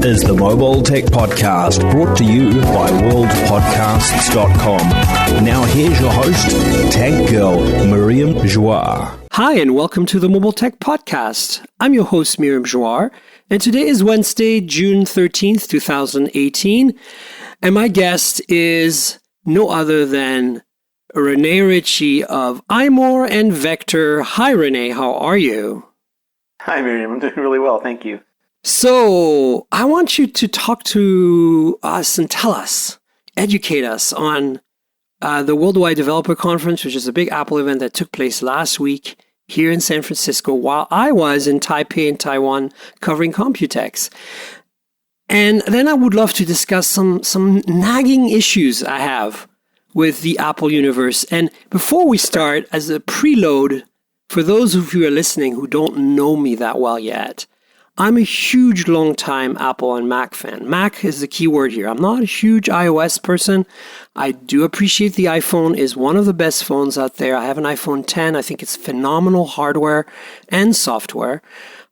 is the Mobile Tech Podcast, brought to you by worldpodcasts.com. Now here's your host, Tech Girl, Miriam Joire. Hi, and welcome to the Mobile Tech Podcast. I'm your host, Miriam Joire, and today is Wednesday, June 13th, 2018, and my guest is no other than Rene Ritchie of iMore and Vector. Hi, Rene. How are you? Hi, Miriam. I'm doing really well. Thank you. So, I want you to talk to us and tell us, educate us on the Worldwide Developer Conference, which is a big Apple event that took place last week here in San Francisco while I was in Taipei in Taiwan covering Computex. And then I would love to discuss some nagging issues I have with the Apple universe. And before we start, as a preload, for those of you who are listening who don't know me that well yet, I'm a huge, long-time Apple and Mac fan. Mac is the key word here. I'm not a huge iOS person. I do appreciate the iPhone is one of the best phones out there. I have an iPhone X. I think it's phenomenal hardware and software.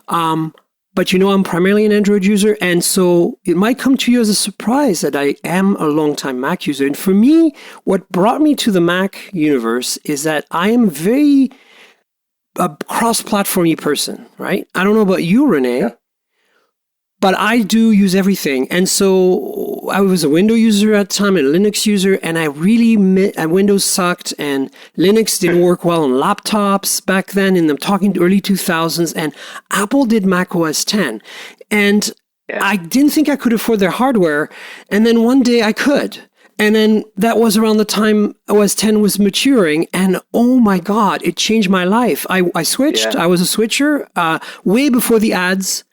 But you know, I'm primarily an Android user, and so it might come to you as a surprise that I am a long-time Mac user. And for me, what brought me to the Mac universe is that I am very a cross-platform-y person, right? I don't know about you, Rene, but I do use everything. And so I was a Windows user at the time, and a Linux user, and I really, Windows sucked, and Linux didn't work well on laptops back then, and I'm talking early 2000s, and Apple did Mac OS X. And I didn't think I could afford their hardware, and then one day I could. And then that was around the time OS X was maturing, and oh my God, it changed my life. I switched. I was a switcher way before the ads,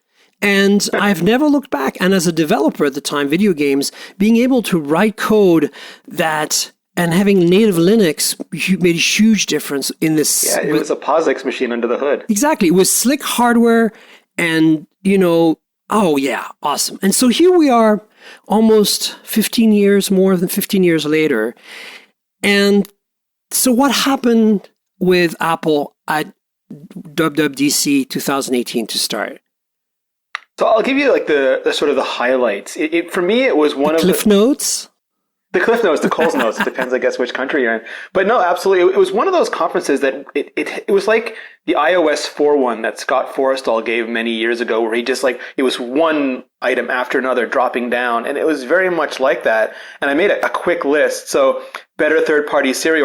and I've never looked back. And as a developer at the time, video games, being able to write code that and having native Linux made a huge difference in this. Yeah, it was a POSIX machine under the hood. Exactly. It was slick hardware, and, you know, oh yeah, awesome. And so here we are, almost 15 years, more than 15 years later. And so what happened with Apple at WWDC 2018 to start? So I'll give you like the sort of the highlights. For me, it was one of the Cliff Notes? The Cliff Notes, the Coles Notes. It depends, I guess, which country you're in. But no, absolutely. It was one of those conferences that it was like the iOS 4 one that Scott Forstall gave many years ago, where he just like, it was one item after another dropping down. And it was very much like that. And I made a quick list. So better third-party Siri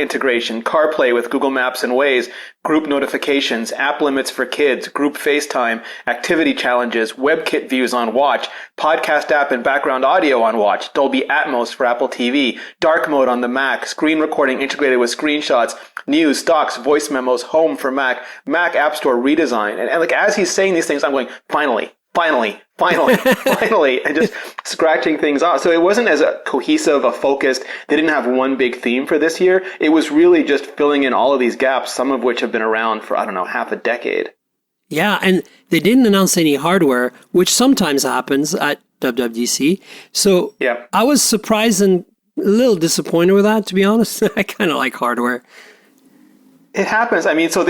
integration, CarPlay with Google Maps and Waze, group notifications, app limits for kids, group FaceTime, activity challenges, WebKit views on Watch, podcast app and background audio on Watch, Dolby Atmos for Apple TV, dark mode on the Mac, screen recording integrated with screenshots, news, docs, voice memos, home for Mac, Mac App Store redesign. And like as he's saying these things, I'm going, finally, and just scratching things off. So it wasn't as a cohesive, a focused, they didn't have one big theme for this year. It was really just filling in all of these gaps, some of which have been around for, I don't know, half a decade. Yeah, and they didn't announce any hardware, which sometimes happens at WWDC. So I was surprised and a little disappointed with that, to be honest. I kind of like hardware. It happens. I mean, so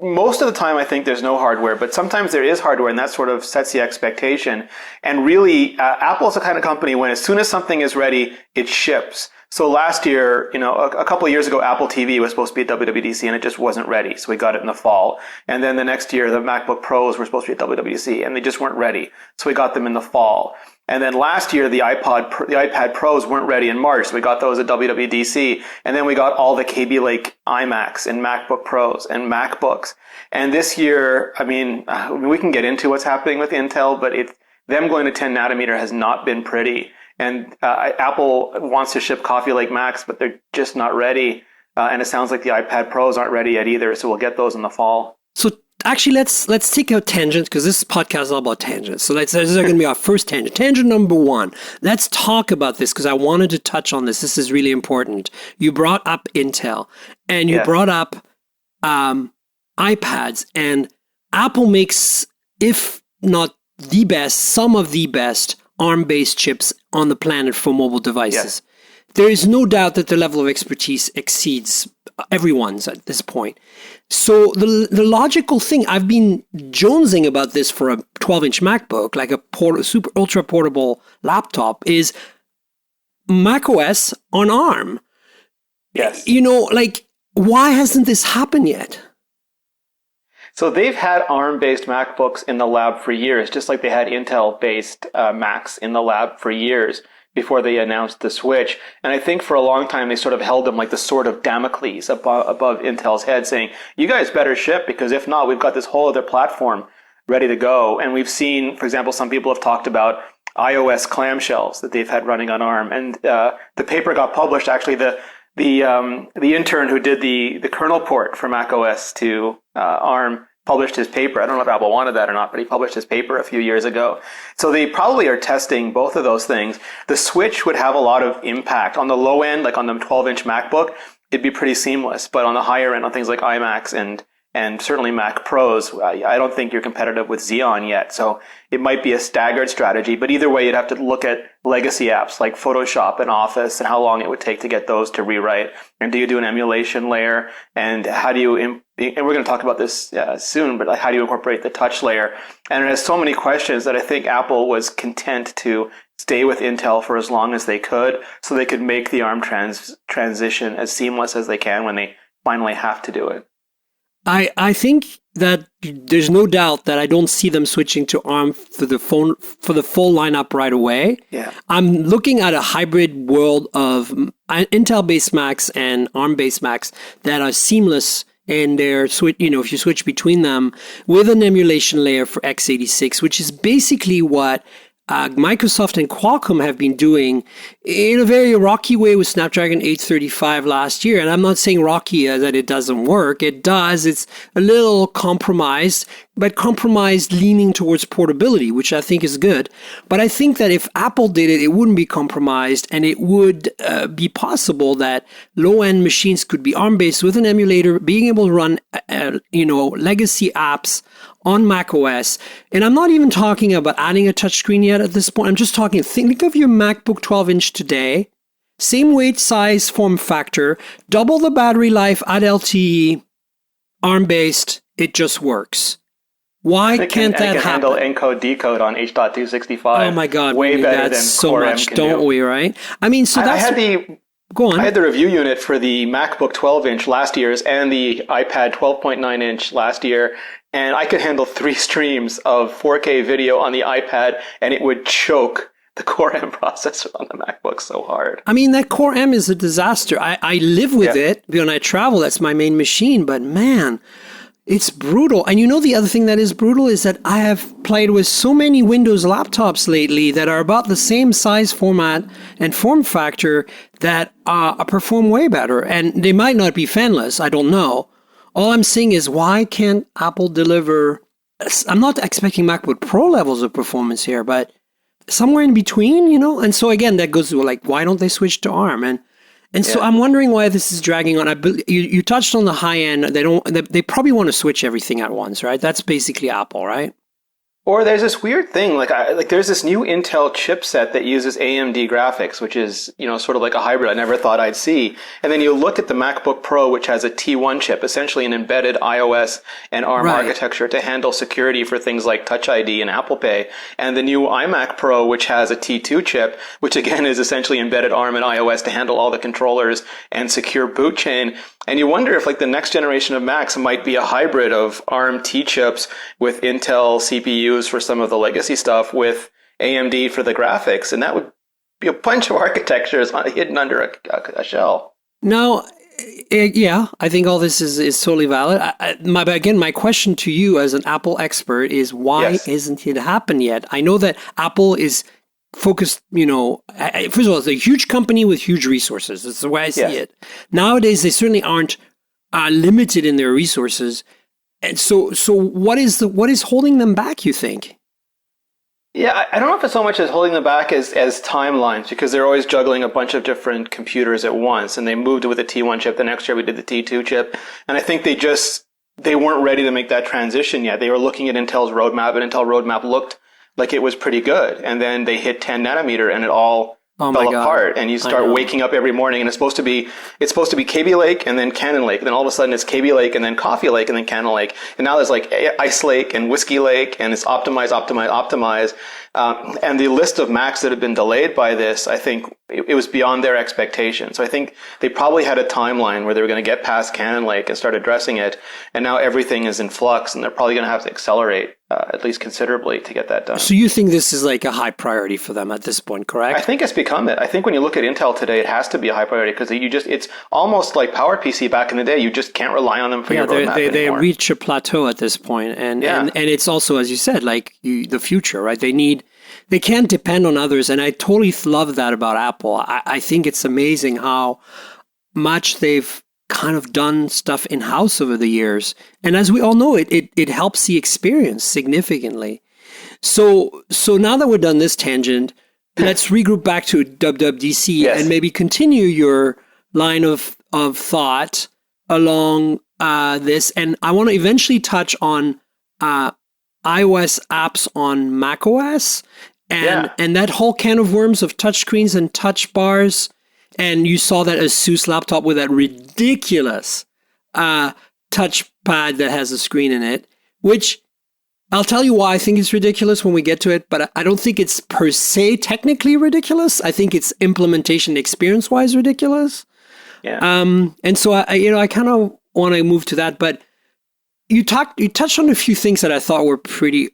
most of the time I think there's no hardware, but sometimes there is hardware, and that sort of sets the expectation. And really, Apple's the kind of company when as soon as something is ready, it ships. So last year, you know, a couple of years ago, Apple TV was supposed to be at WWDC and it just wasn't ready. So we got it in the fall. And then the next year, the MacBook Pros were supposed to be at WWDC and they just weren't ready. So we got them in the fall. And then last year, the iPad Pros weren't ready in March, so we got those at WWDC. And then we got all the Kaby Lake iMacs and MacBook Pros and MacBooks. And this year, I mean, we can get into what's happening with Intel, but them going to 10 nanometer has not been pretty. And Apple wants to ship Coffee Lake Macs, but they're just not ready. And it sounds like the iPad Pros aren't ready yet either, so we'll get those in the fall. So actually, let's take a tangent, because this podcast is all about tangents. So this is going to be our first tangent. Tangent number one. Let's talk about this, because I wanted to touch on this. This is really important. You brought up Intel, and you brought up iPads, and Apple makes, if not the best, some of the best ARM-based chips on the planet for mobile devices. there is no doubt that the level of expertise exceeds everyone's at this point. So the logical thing, I've been jonesing about this for a 12-inch MacBook, like a super ultra portable laptop, is macOS on ARM. Yes. Why hasn't this happened yet? So they've had ARM-based MacBooks in the lab for years, just like they had Intel-based Macs in the lab for years before they announced the switch. And I think for a long time, they sort of held them like the sword of Damocles above Intel's head, saying, you guys better ship, because if not, we've got this whole other platform ready to go. And we've seen, for example, some people have talked about iOS clamshells that they've had running on ARM. And the paper got published, actually, the intern who did the kernel port for macOS to ARM published his paper. I don't know if Apple wanted that or not, but he published his paper a few years ago. So they probably are testing both of those things. The switch would have a lot of impact. On the low end, like on the 12-inch MacBook, it'd be pretty seamless. But on the higher end, on things like iMacs and certainly Mac Pros, I don't think you're competitive with Xeon yet. So it might be a staggered strategy. But either way, you'd have to look at legacy apps like Photoshop and Office and how long it would take to get those to rewrite. And do you do an emulation layer? And how do you, and we're going to talk about this soon, but like how do you incorporate the touch layer? And it has so many questions that I think Apple was content to stay with Intel for as long as they could so they could make the ARM transition as seamless as they can when they finally have to do it. I think that there's no doubt that I don't see them switching to ARM for the full lineup right away. Yeah. I'm looking at a hybrid world of Intel-based Macs and ARM-based Macs that are seamless in their if you switch between them with an emulation layer for x86, which is basically what Microsoft and Qualcomm have been doing in a very rocky way with Snapdragon 835 last year. And I'm not saying rocky that it doesn't work. It does. It's a little compromised, but compromised leaning towards portability, which I think is good. But I think that if Apple did it, it wouldn't be compromised, and it would be possible that low-end machines could be ARM-based with an emulator, being able to run, legacy apps on macOS. And I'm not even talking about adding a touchscreen yet at this point. I'm just talking, think of your MacBook 12-inch today, same weight, size, form factor, double the battery life at LTE, ARM-based, it just works. Why can't that happen? Handle encode decode on H.265. Oh my God, way better than so Core much, M can don't do. we? Right? I mean, so that's. Go on. I had the review unit for the MacBook 12-inch last year's and the iPad 12.9-inch last year, and I could handle 3 streams of 4K video on the iPad, and it would choke the Core M processor on the MacBook so hard. I mean, that Core M is a disaster. I live with it when I travel. That's my main machine, but man, it's brutal. And the other thing that is brutal is that I have played with so many Windows laptops lately that are about the same size, format, and form factor that perform way better. And they might not be fanless. I don't know. All I'm saying is, why can't Apple deliver? I'm not expecting MacBook Pro levels of performance here, but somewhere in between, And so again, that goes to why don't they switch to ARM? And so I'm wondering why this is dragging on. You touched on the high end. They probably want to switch everything at once, right? That's basically Apple, right? Or there's this weird thing, there's this new Intel chipset that uses AMD graphics, which is, sort of like a hybrid I never thought I'd see. And then you look at the MacBook Pro, which has a T1 chip, essentially an embedded iOS and ARM architecture to handle security for things like Touch ID and Apple Pay. And the new iMac Pro, which has a T2 chip, which again is essentially embedded ARM and iOS to handle all the controllers and secure boot chain. And you wonder if the next generation of Macs might be a hybrid of ARM T chips with Intel CPUs for some of the legacy stuff with AMD for the graphics. And that would be a bunch of architectures hidden under a shell. No, I think all this is totally valid. My question to you as an Apple expert is, why isn't it happened yet? I know that Apple is focused, first of all, it's a huge company with huge resources. That's the way I see it. Nowadays, they certainly aren't limited in their resources. And so what is holding them back, you think? Yeah, I don't know if it's so much as holding them back as timelines, because they're always juggling a bunch of different computers at once. And they moved with the T1 chip. The next year we did the T2 chip. And I think they weren't ready to make that transition yet. They were looking at Intel's roadmap, and Intel roadmap looked like it was pretty good. And then they hit 10 nanometer and it all Oh my fell God. apart, and you start waking up every morning, and it's supposed to be Kaby Lake and then Cannon Lake, and then all of a sudden it's Kaby Lake and then Coffee Lake and then Cannon Lake, and now there's like Ice Lake and Whiskey Lake, and it's optimize. And the list of Macs that have been delayed by this, I think it was beyond their expectation. So I think they probably had a timeline where they were going to get past Cannon Lake and start addressing it, and now everything is in flux, and they're probably going to have to accelerate at least considerably to get that done. So you think this is like a high priority for them at this point, correct? I think it's become it. I think when you look at Intel today, it has to be a high priority because it's almost like PowerPC back in the day. You just can't rely on them for your roadmap anymore. They reach a plateau at this point, and it's also, as you said, like the future, right? They can't depend on others, and I totally love that about Apple. I think it's amazing how much they've kind of done stuff in-house over the years. And as we all know, it helps the experience significantly. So now that we're done this tangent, let's regroup back to WWDC and maybe continue your line of thought along this. And I want to eventually touch on iOS apps on macOS and that whole can of worms of touchscreens and touch bars. And you saw that Asus laptop with that ridiculous touchpad that has a screen in it, which I'll tell you why I think it's ridiculous when we get to it, but I don't think it's per se technically ridiculous. I think it's implementation experience-wise ridiculous. Yeah. And so I kind of want to move to that, but you touched on a few things that I thought were pretty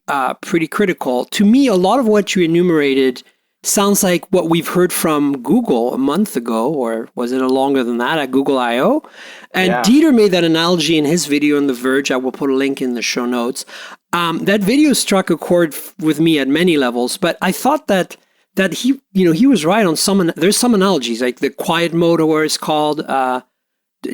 critical. To me, a lot of what you enumerated sounds like what we've heard from Google a month ago, or was it longer than that, at Google I/O? And Dieter made that analogy in his video on The Verge. I will put a link in the show notes. That video struck a chord with me at many levels, but I thought that he was right on there's some analogies, like the quiet mode, or where it's called.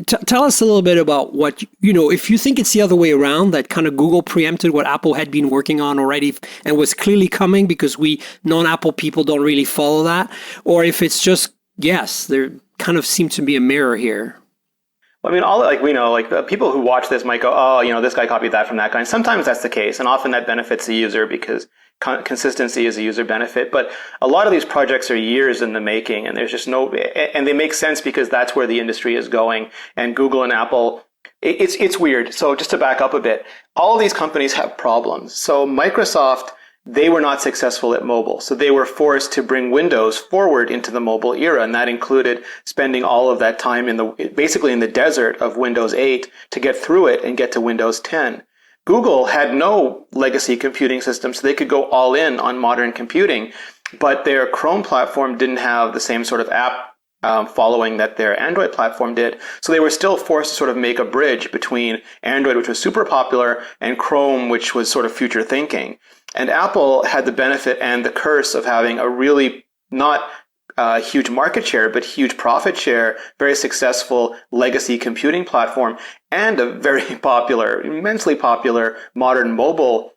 Tell us a little bit about what, if you think it's the other way around, that kind of Google preempted what Apple had been working on already and was clearly coming because we non-Apple people don't really follow that, or if it's just, yes, there kind of seemed to be a mirror here. Well, I mean, the people who watch this might go, oh, this guy copied that from that guy. And sometimes that's the case, and often that benefits the user because consistency is a user benefit. But a lot of these projects are years in the making, and there's just and they make sense because that's where the industry is going. And Google and Apple, it's weird. So just to back up a bit, all of these companies have problems. So Microsoft, they were not successful at mobile. So they were forced to bring Windows forward into the mobile era. And that included spending all of that time basically in the desert of Windows 8 to get through it and get to Windows 10. Google had no legacy computing system, so they could go all in on modern computing, but their Chrome platform didn't have the same sort of app following that their Android platform did. So they were still forced to sort of make a bridge between Android, which was super popular, and Chrome, which was sort of future thinking. And Apple had the benefit and the curse of having a really not huge market share, but huge profit share, very successful legacy computing platform, and a very popular, immensely popular modern mobile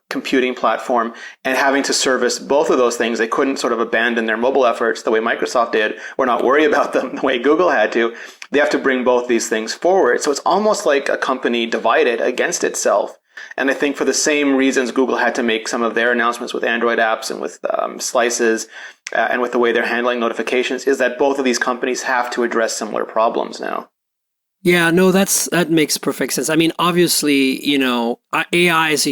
computing platform, and having to service both of those things. They couldn't sort of abandon their mobile efforts the way Microsoft did, or not worry about them the way Google had to. They have to bring both these things forward. So it's almost like a company divided against itself. And I think for the same reasons Google had to make some of their announcements with Android apps and with slices and with the way they're handling notifications, is that both of these companies have to address similar problems now. Yeah, no, that makes perfect sense. I mean, obviously, AI is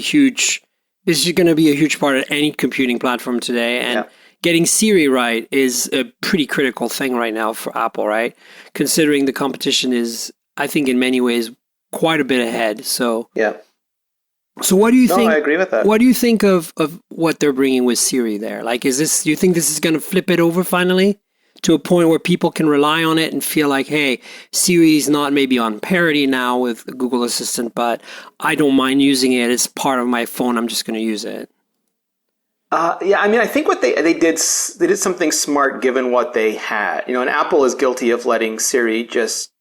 going to be a huge part of any computing platform today. And getting Siri right is a pretty critical thing right now for Apple, right? Considering the competition is, I think, in many ways, quite a bit ahead. So So what do you think? I agree with that. What do you think of what they're bringing with Siri there? Like, do you think this is going to flip it over finally to a point where people can rely on it and feel like, hey, Siri is not maybe on parity now with Google Assistant, but I don't mind using it. It's part of my phone. I'm just going to use it. I mean, I think what they did something smart given what they had. And Apple is guilty of letting Siri just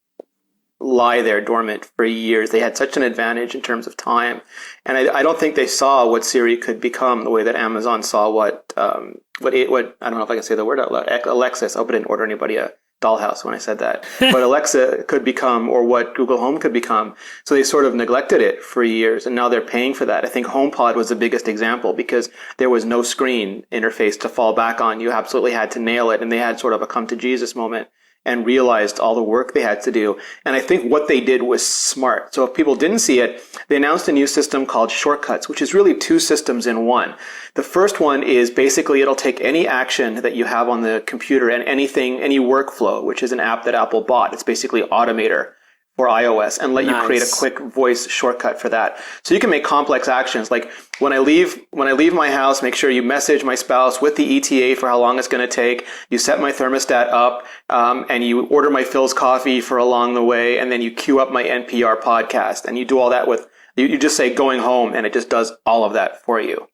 lie there dormant for years. They had such an advantage in terms of time, and I don't think they saw what Siri could become the way that Amazon saw what I don't know if I can say the word out loud, Alexis. I hope I didn't order anybody a dollhouse when I said that, what Alexa could become or what Google Home could become. So they sort of neglected it for years, and now they're paying for that. I think HomePod was the biggest example because there was no screen interface to fall back on. You absolutely had to nail it, and they had sort of a come to Jesus moment and realized all the work they had to do. And I think what they did was smart. So if people didn't see it, they announced a new system called Shortcuts, which is really two systems in one. The first one is basically it'll take any action that you have on the computer and any workflow, which is an app that Apple bought. It's basically Automator for iOS, and let you create a quick voice shortcut for that. So you can make complex actions like when I leave my house, make sure you message my spouse with the ETA for how long it's going to take. You set my thermostat up, and you order my Phil's coffee for along the way, and then you queue up my NPR podcast, and you do all that with you just say going home, and it just does all of that for you.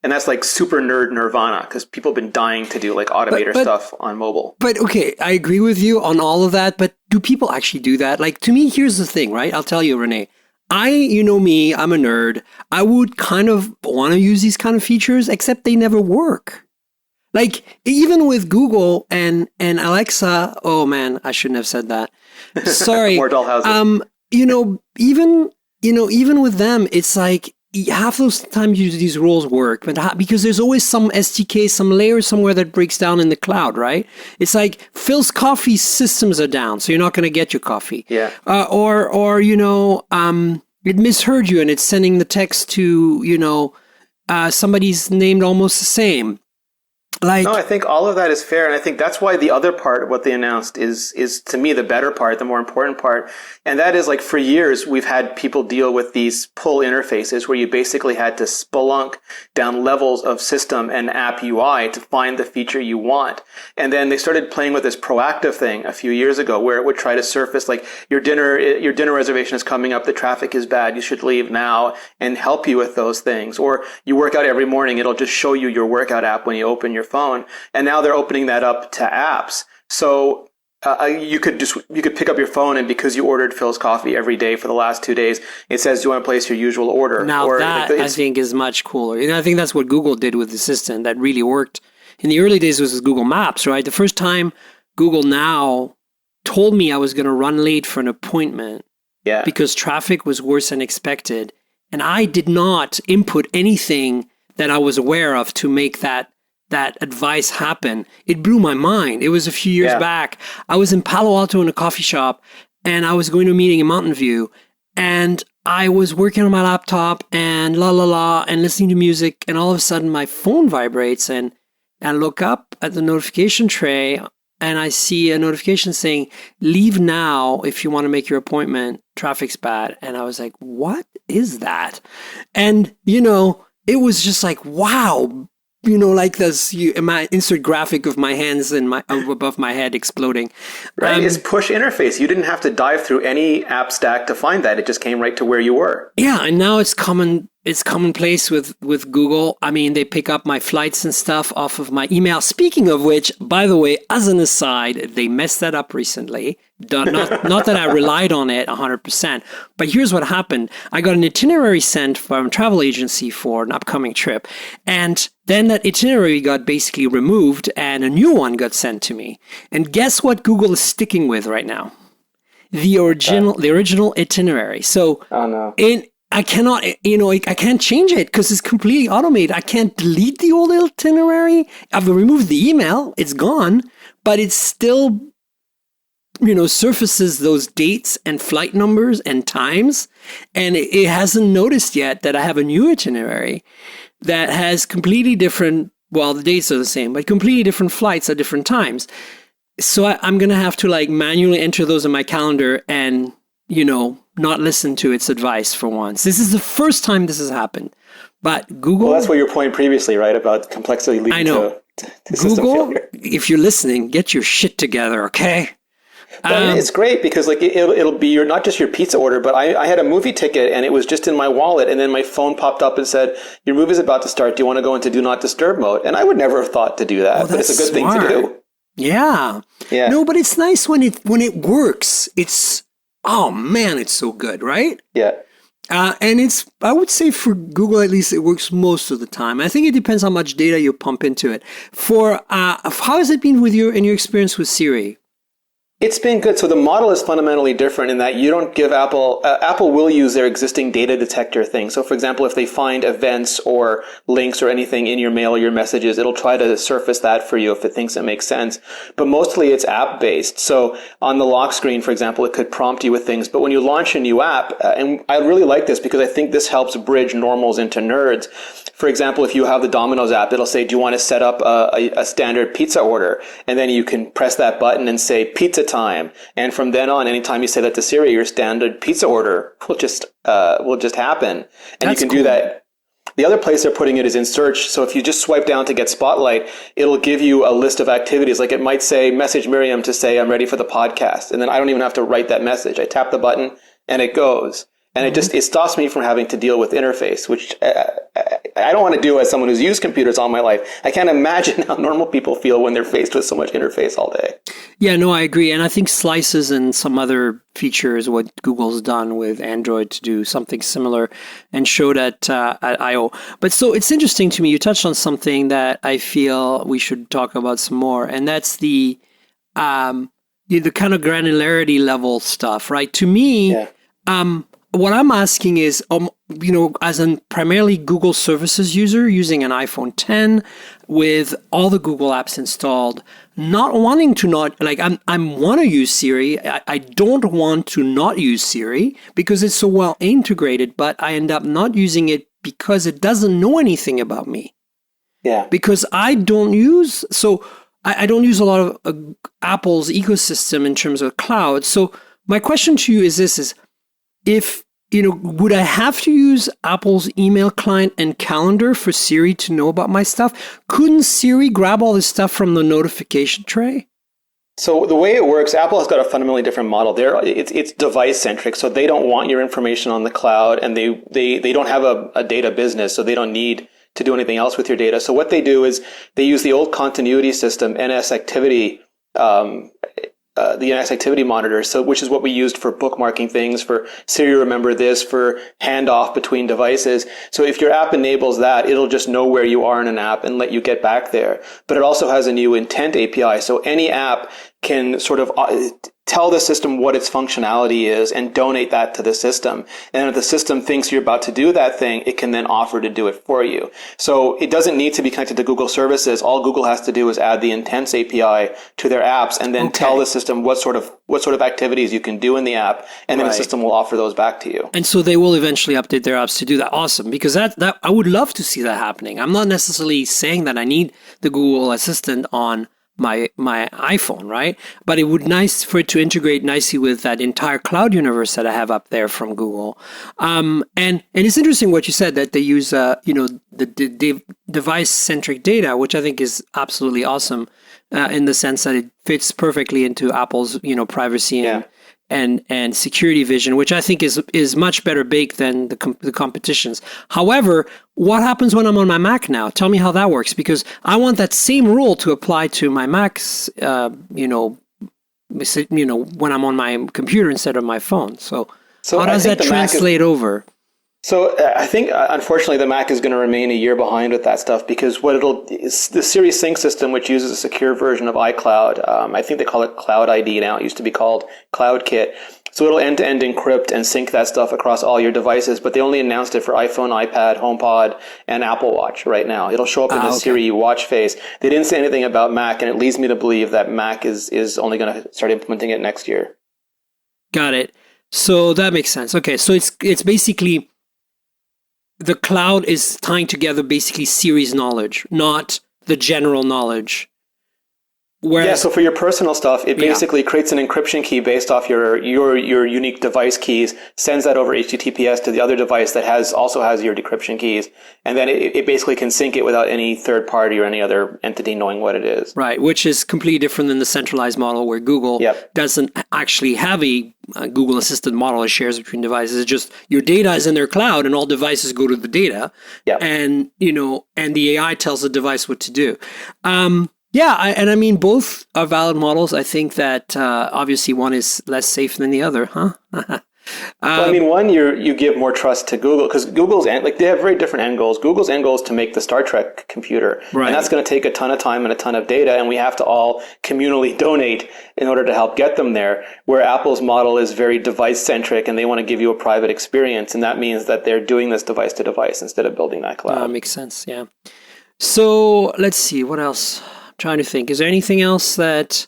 And that's like super nerd nirvana because people have been dying to do like Automator stuff on mobile. But okay, I agree with you on all of that. But do people actually do that? Like, to me, here's the thing, right? I'll tell you, Rene. You know me, I'm a nerd. I would kind of want to use these kind of features, except they never work. Like, even with Google and Alexa, oh man, I shouldn't have said that. Sorry. More dollhouses. Even with them, it's like, half those times these rules work, but because there's always some SDK, some layer somewhere that breaks down in the cloud, right? It's like Phil's coffee systems are down, so you're not going to get your coffee. Yeah. It misheard you and it's sending the text to, somebody's named almost the same. No, I think all of that is fair, and I think that's why the other part of what they announced is to me the better part, the more important part, and that is like for years we've had people deal with these pull interfaces where you basically had to spelunk down levels of system and app UI to find the feature you want, and then they started playing with this proactive thing a few years ago where it would try to surface like your dinner reservation is coming up, the traffic is bad, you should leave now, and help you with those things, or you work out every morning, it'll just show you your workout app when you open your phone, and now they're opening that up to apps. So you could pick up your phone, and because you ordered Phil's coffee every day for the last 2 days, it says, "Do you want to place your usual order?" Now I think is much cooler. And I think that's what Google did with the Assistant. That really worked. In the early days, it was Google Maps, right? The first time Google Now told me I was going to run late for an appointment, because traffic was worse than expected, and I did not input anything that I was aware of to make that advice happen. It blew my mind. It was a few years back. I was in Palo Alto in a coffee shop, and I was going to a meeting in Mountain View, and I was working on my laptop and and listening to music, and all of a sudden my phone vibrates, and I look up at the notification tray, and I see a notification saying, "Leave now if you want to make your appointment. Traffic's bad." And I was like, what is that? And, it was just like, wow. Like this, my insert graphic of my hands and above my head exploding. Right, it's push interface. You didn't have to dive through any app stack to find that. It just came right to where you were. Yeah, and now it's commonplace with Google. I mean, they pick up my flights and stuff off of my email. Speaking of which, by the way, as an aside, they messed that up recently. Not that I relied on it 100%, but here's what happened. I got an itinerary sent from a travel agency for an upcoming trip, and then that itinerary got basically removed and a new one got sent to me. And guess what Google is sticking with right now? The original itinerary. So I cannot, I can't change it because it's completely automated. I can't delete the old itinerary. I've removed the email. It's gone, but it's still, surfaces those dates and flight numbers and times. And it hasn't noticed yet that I have a new itinerary that has completely different, well, the dates are the same, but completely different flights at different times. So I'm going to have to manually enter those in my calendar and, not listen to its advice for once. This is the first time this has happened. But Google... Well, that's what your point previously, right? About complexity leading to Google, failure. If you're listening, get your shit together, okay? But it's great because it'll be not just your pizza order, but I had a movie ticket and it was just in my wallet, and then my phone popped up and said, "Your movie's about to start. Do you want to go into do not disturb mode?" And I would never have thought to do that, but it's a good thing to do. Yeah. No, but it's nice when it works. It's, oh man, it's so good, right? Yeah. And I would say for Google, at least, it works most of the time. I think it depends how much data you pump into it. How has it been in your experience with Siri? It's been good. So the model is fundamentally different in that you don't give Apple will use their existing data detector thing. So for example, if they find events or links or anything in your mail or your messages, it'll try to surface that for you if it thinks it makes sense. But mostly it's app based. So on the lock screen, for example, it could prompt you with things. But when you launch a new app, and I really like this because I think this helps bridge normals into nerds. For example, if you have the Domino's app, it'll say, do you want to set up a standard pizza order? And then you can press that button and say pizza time. And from then on, anytime you say that to Siri, your standard pizza order will just happen. And That's you can cool. do that. The other place they're putting it is in search. So if you just swipe down to get Spotlight, it'll give you a list of activities. Like it might say, message Miriam to say, I'm ready for the podcast. And then I don't even have to write that message. I tap the button and it goes. And it stops me from having to deal with interface, which I don't want to do as someone who's used computers all my life. I can't imagine how normal people feel when they're faced with so much interface all day. Yeah, no, I agree. And I think slices and some other features, what Google's done with Android to do something similar and showed at I/O. But so it's interesting to me. You touched on something that I feel we should talk about some more, and that's the kind of granularity level stuff, right? To me, what I'm asking is, as a primarily Google services user using an iPhone 10 with all the Google apps installed, not wanting to I want to use Siri. I don't want to not use Siri because it's so well integrated, but I end up not using it because it doesn't know anything about me. Yeah. Because I don't use a lot of Apple's ecosystem in terms of cloud. So my question to you is this, if, would I have to use Apple's email client and calendar for Siri to know about my stuff? Couldn't Siri grab all this stuff from the notification tray? So the way it works, Apple has got a fundamentally different model. It's device centric, so they don't want your information on the cloud, and they don't have a data business, so they don't need to do anything else with your data. So what they do is they use the old continuity system, NS Activity, the NS Activity Monitor, which is what we used for bookmarking things, for Siri remember this, for handoff between devices. So if your app enables that, it'll just know where you are in an app and let you get back there. But it also has a new intent API. So any app can sort of tell the system what its functionality is and donate that to the system. And if the system thinks you're about to do that thing, it can then offer to do it for you. So it doesn't need to be connected to Google services. All Google has to do is add the Intents API to their apps and then tell the system what sort of activities you can do in the app, and then the system will offer those back to you. And so they will eventually update their apps to do that. Awesome, because that I would love to see that happening. I'm not necessarily saying that I need the Google Assistant on my iPhone, right? But it would nice for it to integrate nicely with that entire cloud universe that I have up there from Google. And it's interesting what you said, that they use the device centric data, which I think is absolutely awesome in the sense that it fits perfectly into Apple's privacy and security vision, which I think is much better baked than the competition's. However, what happens when I'm on my Mac now? Tell me how that works, because I want that same rule to apply to my Macs, when I'm on my computer instead of my phone. So how does that translate over? So I think, unfortunately, the Mac is going to remain a year behind with that stuff, because the Siri Sync system, which uses a secure version of iCloud, I think they call it Cloud ID now. It used to be called CloudKit. So it'll end-to-end encrypt and sync that stuff across all your devices, but they only announced it for iPhone, iPad, HomePod, and Apple Watch right now. It'll show up in the Siri watch face. They didn't say anything about Mac, and it leads me to believe that Mac is only going to start implementing it next year. Got it. So that makes sense. Okay, so it's basically the cloud is tying together basically Siri's knowledge, not the general knowledge. So for your personal stuff, it basically creates an encryption key based off your unique device keys, sends that over HTTPS to the other device that also has your decryption keys, and then it basically can sync it without any third party or any other entity knowing what it is. Right, which is completely different than the centralized model where Google doesn't actually have a Google Assistant model it shares between devices. It's just your data is in their cloud and all devices go to the data, and the AI tells the device what to do. I mean, both are valid models. I think that obviously one is less safe than the other, huh? Well, I mean, one, you give more trust to Google because Google's like they have very different end goals. Google's end goal is to make the Star Trek computer, Right. and that's going to take a ton of time and a ton of data, and we have to all communally donate in order to help get them there. Where Apple's model is very device centric, and they want to give you a private experience, and that means that they're doing this device to device instead of building that cloud. Makes sense. Yeah. So let's see what else. I'm trying to think. Is there anything else that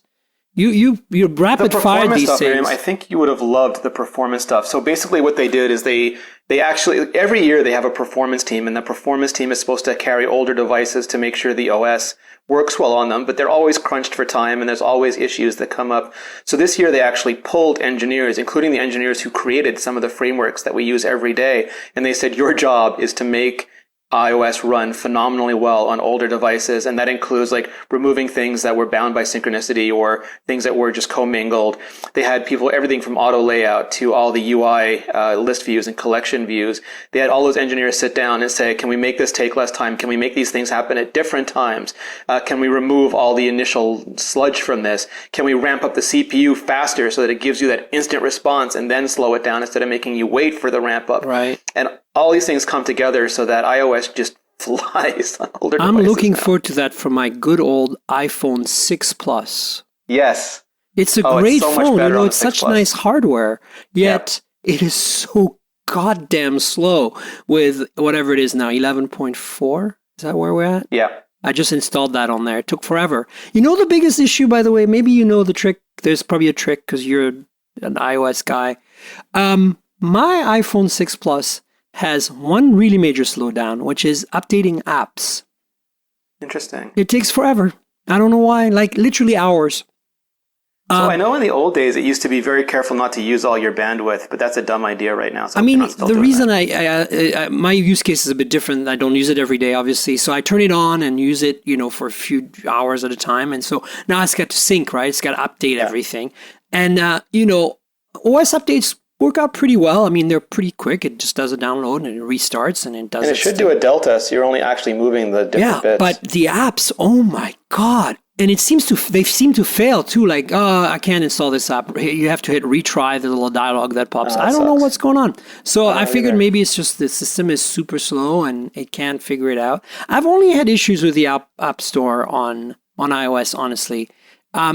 you rapid fire these stuff, things? Miriam, I think you would have loved the performance stuff. So basically what they did is they actually, every year they have a performance team, and the performance team is supposed to carry older devices to make sure the OS works well on them, but they're always crunched for time and there's always issues that come up. So this year they actually pulled engineers, including the engineers who created some of the frameworks that we use every day, and they said, your job is to make iOS run phenomenally well on older devices, and that includes like removing things that were bound by synchronicity or things that were just commingled. They had people, everything from auto layout to all the UI list views and collection views. They had all those engineers sit down and say, can we make this take less time? Can we make these things happen at different times? Can we remove all the initial sludge from this? Can we ramp up the CPU faster so that it gives you that instant response and then slow it down instead of making you wait for the ramp up? Right. And all these things come together so that iOS just flies on older devices. I'm looking now. forward to that for my good old iPhone 6 Plus. Yes. It's a Oh, it's great so much phone. better on It's the 6 such Plus. nice hardware. Yet it is so goddamn slow with whatever it is now, 11.4. Is that where we're at? Yeah. I just installed that on there. It took forever. You know the biggest issue, by the way? Maybe you know the trick. There's probably a trick because you're an iOS guy. My iPhone 6 Plus has one really major slowdown, which is updating apps. Interesting. It takes forever. I don't know why, like literally hours. So I know in the old days it used to be very careful not to use all your bandwidth, but that's a dumb idea right now. So I mean, I'm still the doing reason that. my use case is a bit different. I don't use it every day, obviously. So I turn it on and use it, for a few hours at a time. And so now it's got to sync, right? It's got to update everything. And, OS updates work out pretty well. I mean, they're pretty quick. It just does a download and it restarts and it does And it should do a delta, so you're only actually moving the different bits. but the apps, oh my God. And they seem to fail too. Like, I can't install this app. You have to hit retry, the little dialogue that pops. I don't know what's going on. So I figured maybe it's just the system is super slow and it can't figure it out. I've only had issues with the app store on iOS, honestly.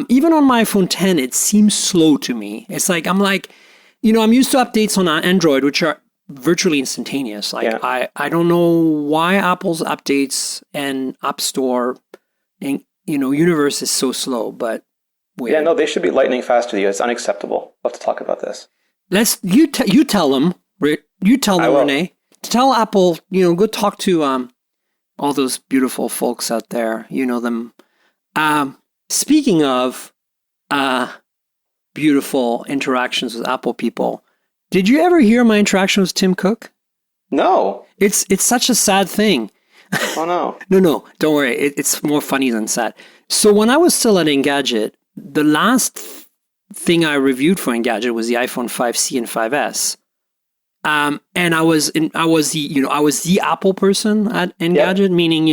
Even on my iPhone 10, it seems slow to me. It's like, I'm used to updates on Android, which are virtually instantaneous. Like, I don't know why Apple's updates and App Store and, universe is so slow, but weird. Yeah, no, they should be lightning fast with you. It's unacceptable. We'll have to talk about this. You tell them, Rene. Tell Apple, go talk to all those beautiful folks out there. You know them. Speaking of beautiful interactions with Apple people, did you ever hear my interaction with Tim Cook? No. It's such a sad thing. Oh, no. No, don't worry. It's more funny than sad. So when I was still at Engadget, the last thing I reviewed for Engadget was the iPhone 5C and 5S. And I was the Apple person at Engadget, meaning,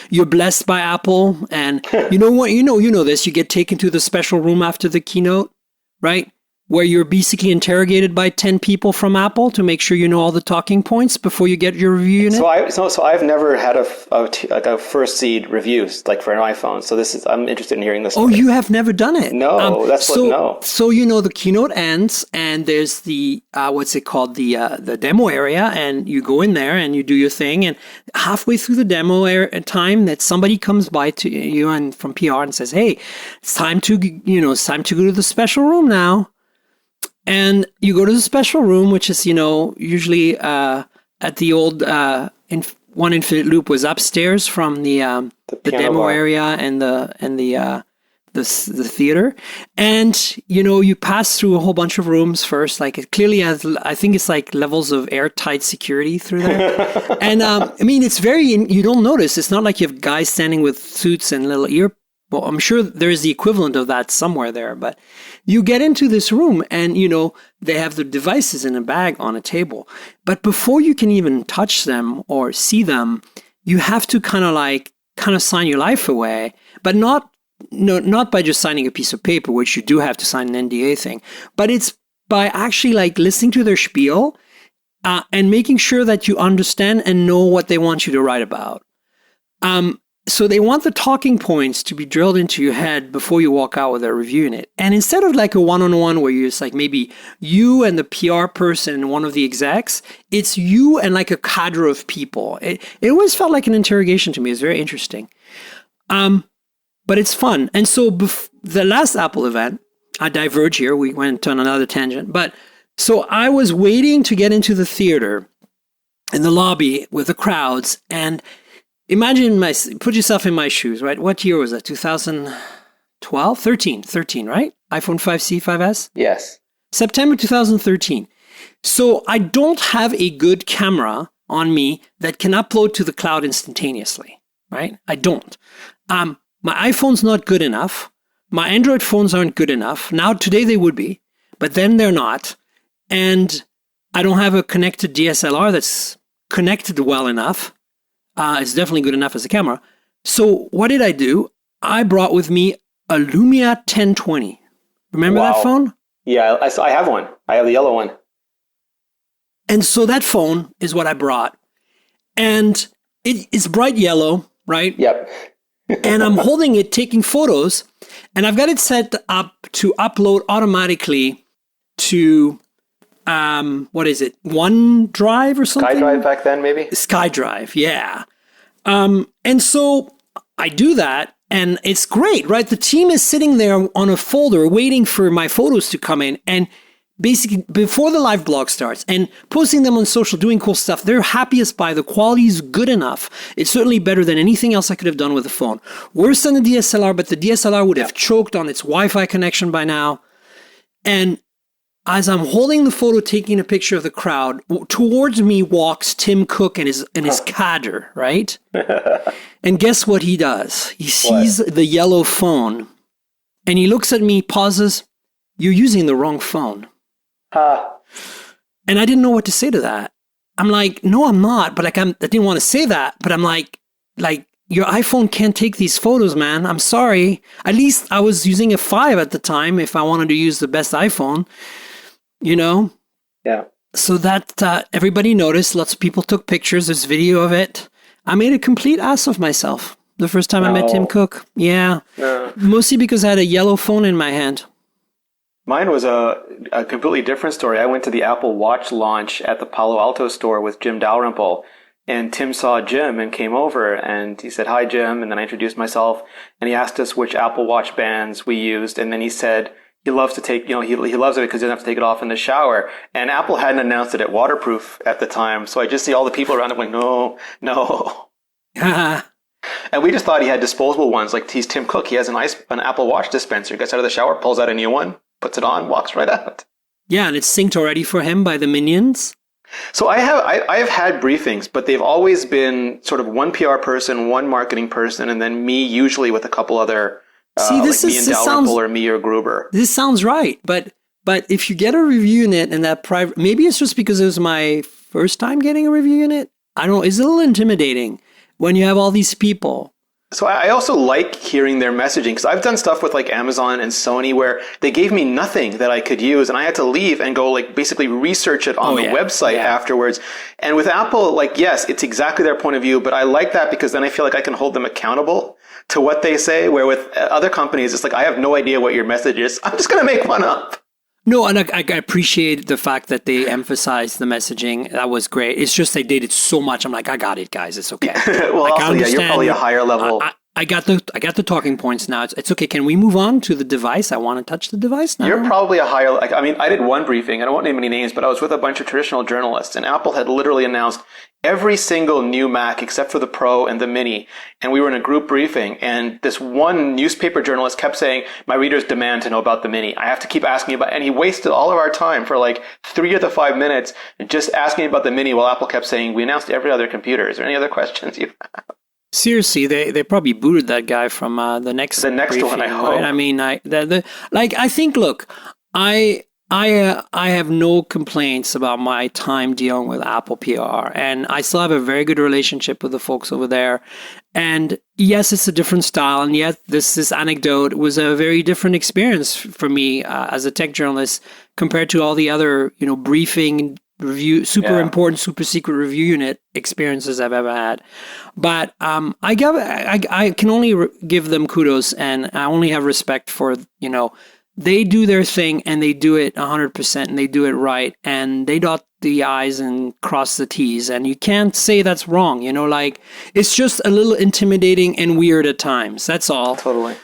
you're blessed by Apple. And you know what, you know this, you get taken to the special room after the keynote, right? Where you're basically interrogated by 10 people from Apple to make sure you know all the talking points before you get your review unit. So I've never had a first seed review like for an iPhone. So I'm interested in hearing this. Oh, you have never done it? No, no. So the keynote ends and there's the what's it called, the demo area, and you go in there and you do your thing, and halfway through the demo time that somebody comes by to you and from PR and says, "Hey, it's time to go to the special room now." And you go to the special room, which is, usually at the old One Infinite Loop was upstairs from the demo bar area and the theater. And, you pass through a whole bunch of rooms first. Like, it clearly has, I think it's like levels of airtight security through there. And, it's you don't notice. It's not like you have guys standing with suits and little well, I'm sure there is the equivalent of that somewhere there, but you get into this room and, they have the devices in a bag on a table. But before you can even touch them or see them, you have to kind of sign your life away, but not by just signing a piece of paper, which you do have to sign an NDA thing, but it's by actually like listening to their spiel and making sure that you understand and know what they want you to write about. So they want the talking points to be drilled into your head before you walk out with a review in it. And instead of like a one-on-one where you're just like maybe you and the PR person and one of the execs, it's you and like a cadre of people. It always felt like an interrogation to me. It's very interesting. But it's fun. And so the last Apple event, I diverge here. We went on another tangent. But so I was waiting to get into the theater in the lobby with the crowds, and put yourself in my shoes, right? What year was that? 2012? 13, right? iPhone 5C, 5S? Yes. September 2013. So I don't have a good camera on me that can upload to the cloud instantaneously, right? I don't. My iPhone's not good enough. My Android phones aren't good enough. Now, today they would be, but then they're not. And I don't have a connected DSLR that's connected well enough. It's definitely good enough as a camera. So what did I do? I brought with me a Lumia 1020. Remember that phone? Yeah, I have one. I have the yellow one. And so that phone is what I brought. And it's bright yellow, right? Yep. And I'm holding it, taking photos, and I've got it set up to upload automatically to, what is it? OneDrive or something? SkyDrive back then, maybe? SkyDrive, yeah. And so I do that, and it's great, right? The team is sitting there on a folder waiting for my photos to come in, and basically before the live blog starts and posting them on social, doing cool stuff. They're happiest by the quality is good enough. It's certainly better than anything else I could have done with the phone. Worse than the DSLR, but the DSLR would have choked on its Wi-Fi connection by now. And as I'm holding the photo, taking a picture of the crowd, towards me walks Tim Cook and his cadre, right? And guess what he does? He sees the yellow phone, and he looks at me, pauses. You're using the wrong phone. And I didn't know what to say to that. I'm like, no, I'm not. But like, I didn't want to say that. But I'm like, your iPhone can't take these photos, man. I'm sorry. At least I was using a 5 at the time if I wanted to use the best iPhone, you know? Yeah. So that everybody noticed. Lots of people took pictures. There's video of it. I made a complete ass of myself the first time I met Tim Cook. Yeah. Mostly because I had a yellow phone in my hand. Mine was a completely different story. I went to the Apple Watch launch at the Palo Alto store with Jim Dalrymple, and Tim saw Jim and came over, and he said, "Hi, Jim," and then I introduced myself, and he asked us which Apple Watch bands we used, and then he said he loves to take, he loves it because he doesn't have to take it off in the shower, and Apple hadn't announced it at waterproof at the time, so I just see all the people around him going, no. And we just thought he had disposable ones, like he's Tim Cook. He has an Apple Watch dispenser. He gets out of the shower, pulls out a new one, puts it on, walks right out. Yeah, and it's synced already for him by the minions. So I have had briefings, but they've always been sort of one PR person, one marketing person, and then me usually with a couple other, me and Dalrymple or me or Gruber. This sounds right, but if you get a review unit and that private, maybe it's just because it was my first time getting a review unit. I don't know. It's a little intimidating when you have all these people. So I also like hearing their messaging, because I've done stuff with like Amazon and Sony where they gave me nothing that I could use, and I had to leave and go like basically research it on the website afterwards. And with Apple, like, yes, it's exactly their point of view, but I like that because then I feel like I can hold them accountable to what they say, where with other companies, it's like, I have no idea what your message is. I'm just going to make one up. No, and I appreciate the fact that they emphasized the messaging. That was great. It's just they did it so much. I'm like, I got it, guys. It's okay. Well, also, yeah, you're probably a higher level. I got the talking points now. It's okay. Can we move on to the device? I want to touch the device now. You're probably a higher. Like, I mean, I did one briefing, and I won't name any names, but I was with a bunch of traditional journalists, and Apple had literally announced every single new Mac except for the Pro and the Mini. And we were in a group briefing, and this one newspaper journalist kept saying, "My readers demand to know about the Mini. I have to keep asking about," and he wasted all of our time for like 3 of the 5 minutes just asking about the Mini, while Apple kept saying, "We announced every other computer. Is there any other questions you have?" Seriously, they probably booted that guy from the next briefing, one. I hope. Right? I mean, I think. Look, I I have no complaints about my time dealing with Apple PR, and I still have a very good relationship with the folks over there. And yes, it's a different style, and yet this anecdote was a very different experience for me as a tech journalist compared to all the other briefing, review, super important, super secret review unit experiences I've ever had. But I can only give them kudos, and I only have respect for they do their thing and they do it 100% and they do it right and they dot the I's and cross the T's, and you can't say that's wrong. It's just a little intimidating and weird at times. That's all. Totally.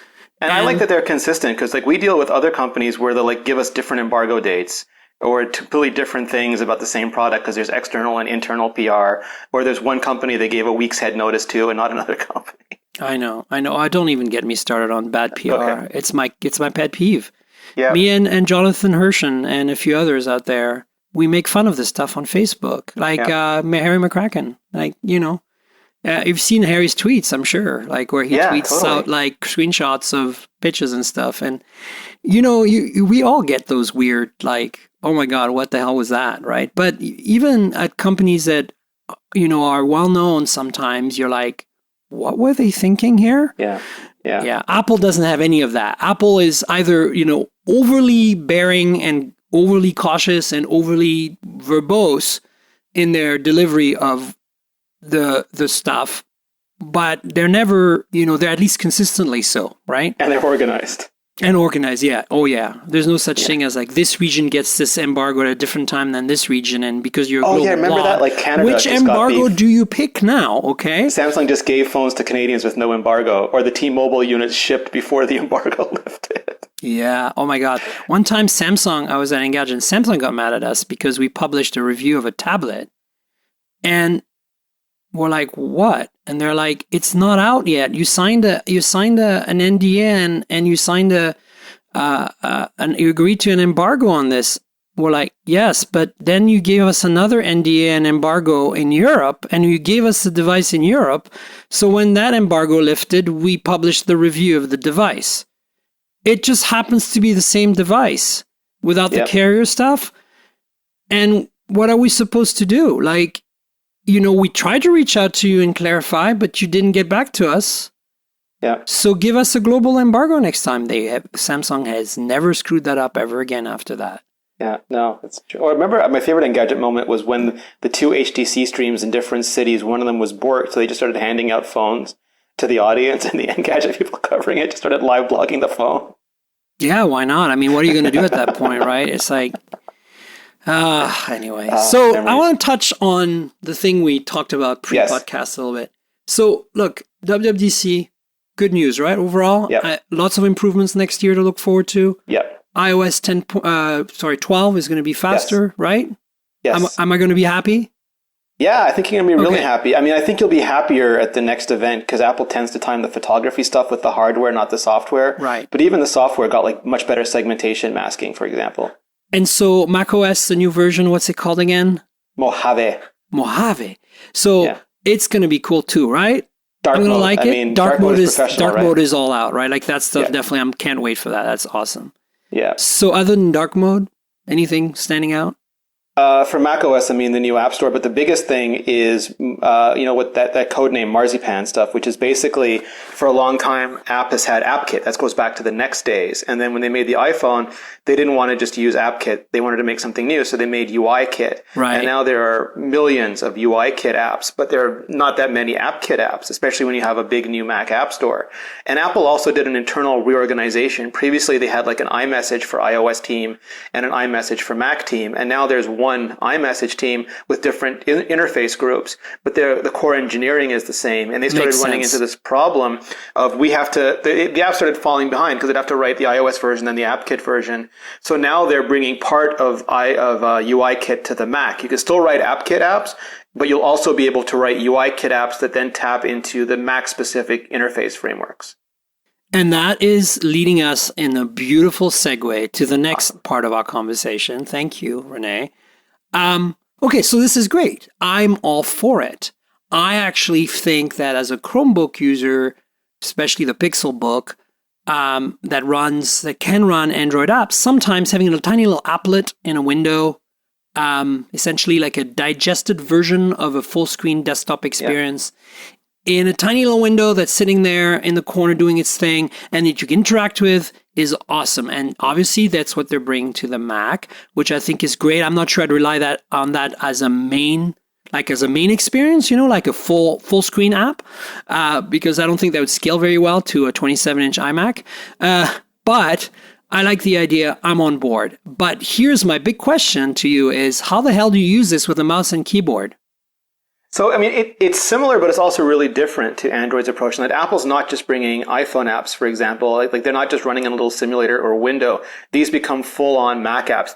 And I like that they're consistent because we deal with other companies where they'll give us different embargo dates or completely different things about the same product because there's external and internal PR, or there's one company they gave a week's head notice to and not another company. I know. Don't even get me started on bad PR. Okay. It's my pet peeve. Yeah. Me and Jonathan Hershen and a few others out there, we make fun of this stuff on Facebook. Harry McCracken. You've seen Harry's tweets, I'm sure, where he tweets out screenshots of pitches and stuff. And, we all get those weird, oh my God, what the hell was that, right? But even at companies that, are well known sometimes, you're like, what were they thinking here? Yeah. Apple doesn't have any of that. Apple is either, overly bearing and overly cautious and overly verbose in their delivery of the stuff, but they're never, they're at least consistently so, right? And they're organized. And organized, yeah. Oh, yeah. There's no such thing as this region gets this embargo at a different time than this region, and because you're a global remember blog, that? Canada. Which embargo do you pick now? Okay. Samsung just gave phones to Canadians with no embargo, or the T-Mobile units shipped before the embargo lifted. Yeah. Oh my God. One time, I was at Engadget, and Samsung got mad at us because we published a review of a tablet, and we're like, what? And they're like, it's not out yet. You signed an NDA and you signed you agreed to an embargo on this. We're like, yes, but then you gave us another NDA and embargo in Europe, and you gave us the device in Europe. So when that embargo lifted, we published the review of the device. It just happens to be the same device without the carrier stuff. And what are we supposed to do? We tried to reach out to you and clarify, but you didn't get back to us. Yeah. So give us a global embargo next time. Samsung has never screwed that up ever again after that. Yeah, no, it's true. Or remember, my favorite Engadget moment was when the two HTC streams in different cities, one of them was borked, so they just started handing out phones to the audience, and the Engadget people covering it just started live blogging the phone. Yeah, why not? I mean, what are you going to do at that point, right? It's anyway. So memories. I want to touch on the thing we talked about pre-podcast a little bit. So look, WWDC, good news, right? Overall, lots of improvements next year to look forward to. Yep. iOS 12 is going to be faster, right? Yes. Am I going to be happy? Yeah, I think you're going to be really happy. I mean, I think you'll be happier at the next event because Apple tends to time the photography stuff with the hardware, not the software. Right. But even the software got much better segmentation masking, for example. And so macOS, the new version, what's it called again? Mojave. So it's going to be cool too, right? Dark mode. I mean, dark mode is all out, right? That stuff definitely, can't wait for that. That's awesome. Yeah. So other than dark mode, anything standing out? For macOS, I mean, the new App Store. But the biggest thing is, what that code name Marzipan stuff, which is basically, for a long time, App has had AppKit. That goes back to the Nex days. And then when they made the iPhone, they didn't want to just use AppKit. They wanted to make something new. So they made UIKit. Right. And now there are millions of UIKit apps, but there are not that many AppKit apps, especially when you have a big new Mac App Store. And Apple also did an internal reorganization. Previously, they had an iMessage for iOS team and an iMessage for Mac team. And now there's one iMessage team with different interface groups, but the core engineering is the same. And they started running into this problem of the app started falling behind because they'd have to write the iOS version and the AppKit version. So now they're bringing part of UIKit to the Mac. You can still write AppKit apps, but you'll also be able to write UIKit apps that then tap into the Mac-specific interface frameworks. And that is leading us in a beautiful segue to the next part of our conversation. Thank you, Rene. Okay, so this is great. I'm all for it. I actually think that as a Chromebook user, especially the Pixelbook, that can run Android apps, sometimes having a tiny little applet in a window, essentially like a digested version of a full screen desktop experience in a tiny little window that's sitting there in the corner doing its thing and that you can interact with is awesome. And obviously that's what they're bringing to the Mac, which I think is great. I'm not sure I'd rely on that as a main experience, like a full screen app, because I don't think that would scale very well to a 27-inch iMac. But I like the idea. I'm on board. But here's my big question to you is, how the hell do you use this with a mouse and keyboard? So, I mean, it's similar, but it's also really different to Android's approach. And that Apple's not just bringing iPhone apps, for example. Like they're not just running in a little simulator or window. These become full-on Mac apps.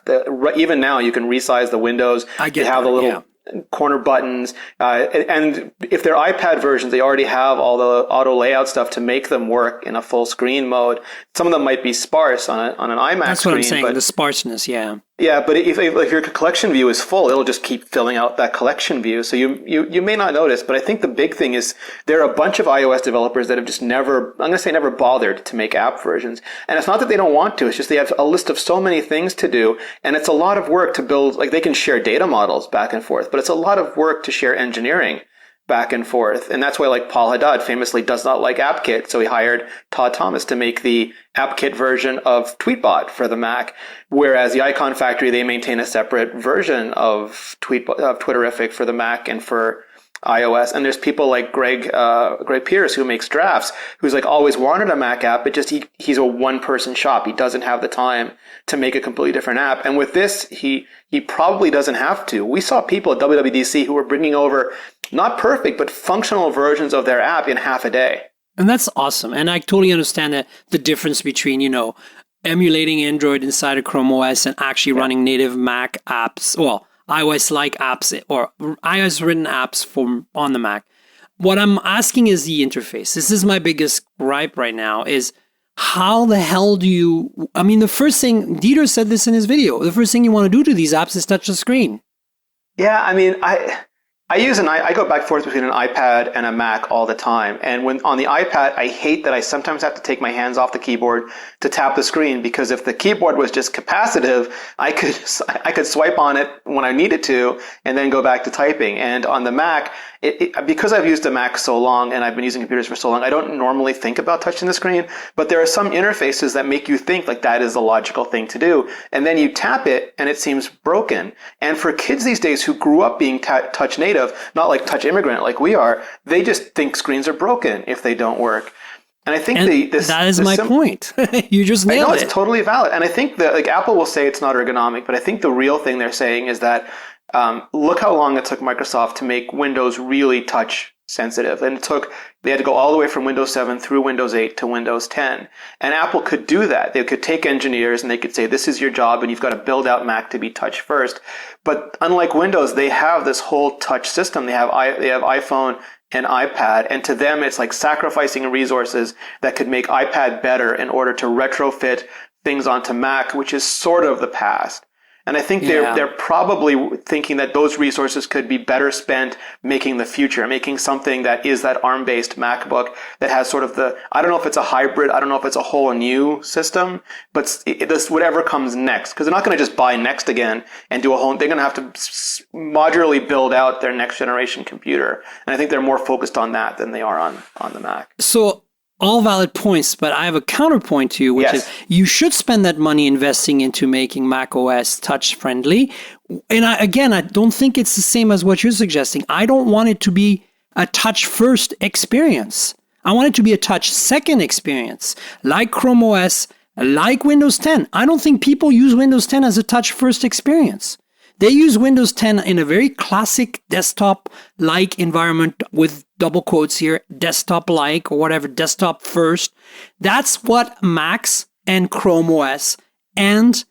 Even now, you can resize the windows. I get have that, the little corner buttons. And if they're iPad versions, they already have all the auto layout stuff to make them work in a full screen mode. Some of them might be sparse on an iMac screen. That's what I'm saying, the sparseness, yeah. Yeah, but if your collection view is full, it'll just keep filling out that collection view. So you may not notice, but I think the big thing is there are a bunch of iOS developers that have just never bothered to make app versions. And it's not that they don't want to, it's just they have a list of so many things to do, and it's a lot of work to build, like they can share data models back and forth, but it's a lot of work to share engineering back and forth. And that's why like Paul Haddad famously does not like AppKit. So he hired Todd Thomas to make the AppKit version of Tweetbot for the Mac. Whereas the Icon Factory, they maintain a separate version of Twitterific for the Mac and for iOS. And there's people like Greg Pierce, who makes drafts, who's like always wanted a Mac app, but just he's a one-person shop. He doesn't have the time to make a completely different app. And with this, he probably doesn't have to. We saw people at WWDC who were bringing over not perfect, but functional versions of their app in half a day. And that's awesome. And I totally understand the difference between, emulating Android inside of Chrome OS and actually running native Mac apps, well, iOS-like apps or iOS-written apps on the Mac. What I'm asking is the interface. This is my biggest gripe right now is how the hell do you... I mean, the first thing, Dieter said this in his video, the first thing you want to do to these apps is touch the screen. Yeah, I mean, I go back and forth between an iPad and a Mac all the time. And when on the iPad, I hate that I sometimes have to take my hands off the keyboard to tap the screen, because if the keyboard was just capacitive, I could swipe on it when I needed to and then go back to typing. And on the Mac, because I've used a Mac so long and I've been using computers for so long, I don't normally think about touching the screen, but there are some interfaces that make you think like that is the logical thing to do. And then you tap it and it seems broken. And for kids these days who grew up being touch native, not like touch immigrant like we are, they just think screens are broken if they don't work. And I think that is my point. You just nailed it. I know it's totally valid. And I think that like Apple will say it's not ergonomic, but I think the real thing they're saying is that look how long it took Microsoft to make Windows really touch sensitive. And they had to go all the way from Windows 7 through Windows 8 to Windows 10. And Apple could do that. They could take engineers and they could say, this is your job and you've got to build out Mac to be touch first. But unlike Windows, they have this whole touch system. They have iPhone and iPad. And to them, it's like sacrificing resources that could make iPad better in order to retrofit things onto Mac, which is sort of the past. And I think they're probably thinking that those resources could be better spent making the future, making something that is that ARM-based MacBook that has sort of I don't know if it's a hybrid, I don't know if it's a whole new system, but this whatever comes next. Because they're not going to just buy Next again and do they're going to have to modularly build out their next generation computer. And I think they're more focused on that than they are on the Mac. So all valid points, but I have a counterpoint to you, which is you should spend that money investing into making macOS touch-friendly. And I don't think it's the same as what you're suggesting. I don't want it to be a touch-first experience. I want it to be a touch-second experience, like Chrome OS, like Windows 10. I don't think people use Windows 10 as a touch-first experience. They use Windows 10 in a very classic desktop-like environment with double quotes here, desktop-like or whatever, desktop first. That's what Macs and Chrome OS and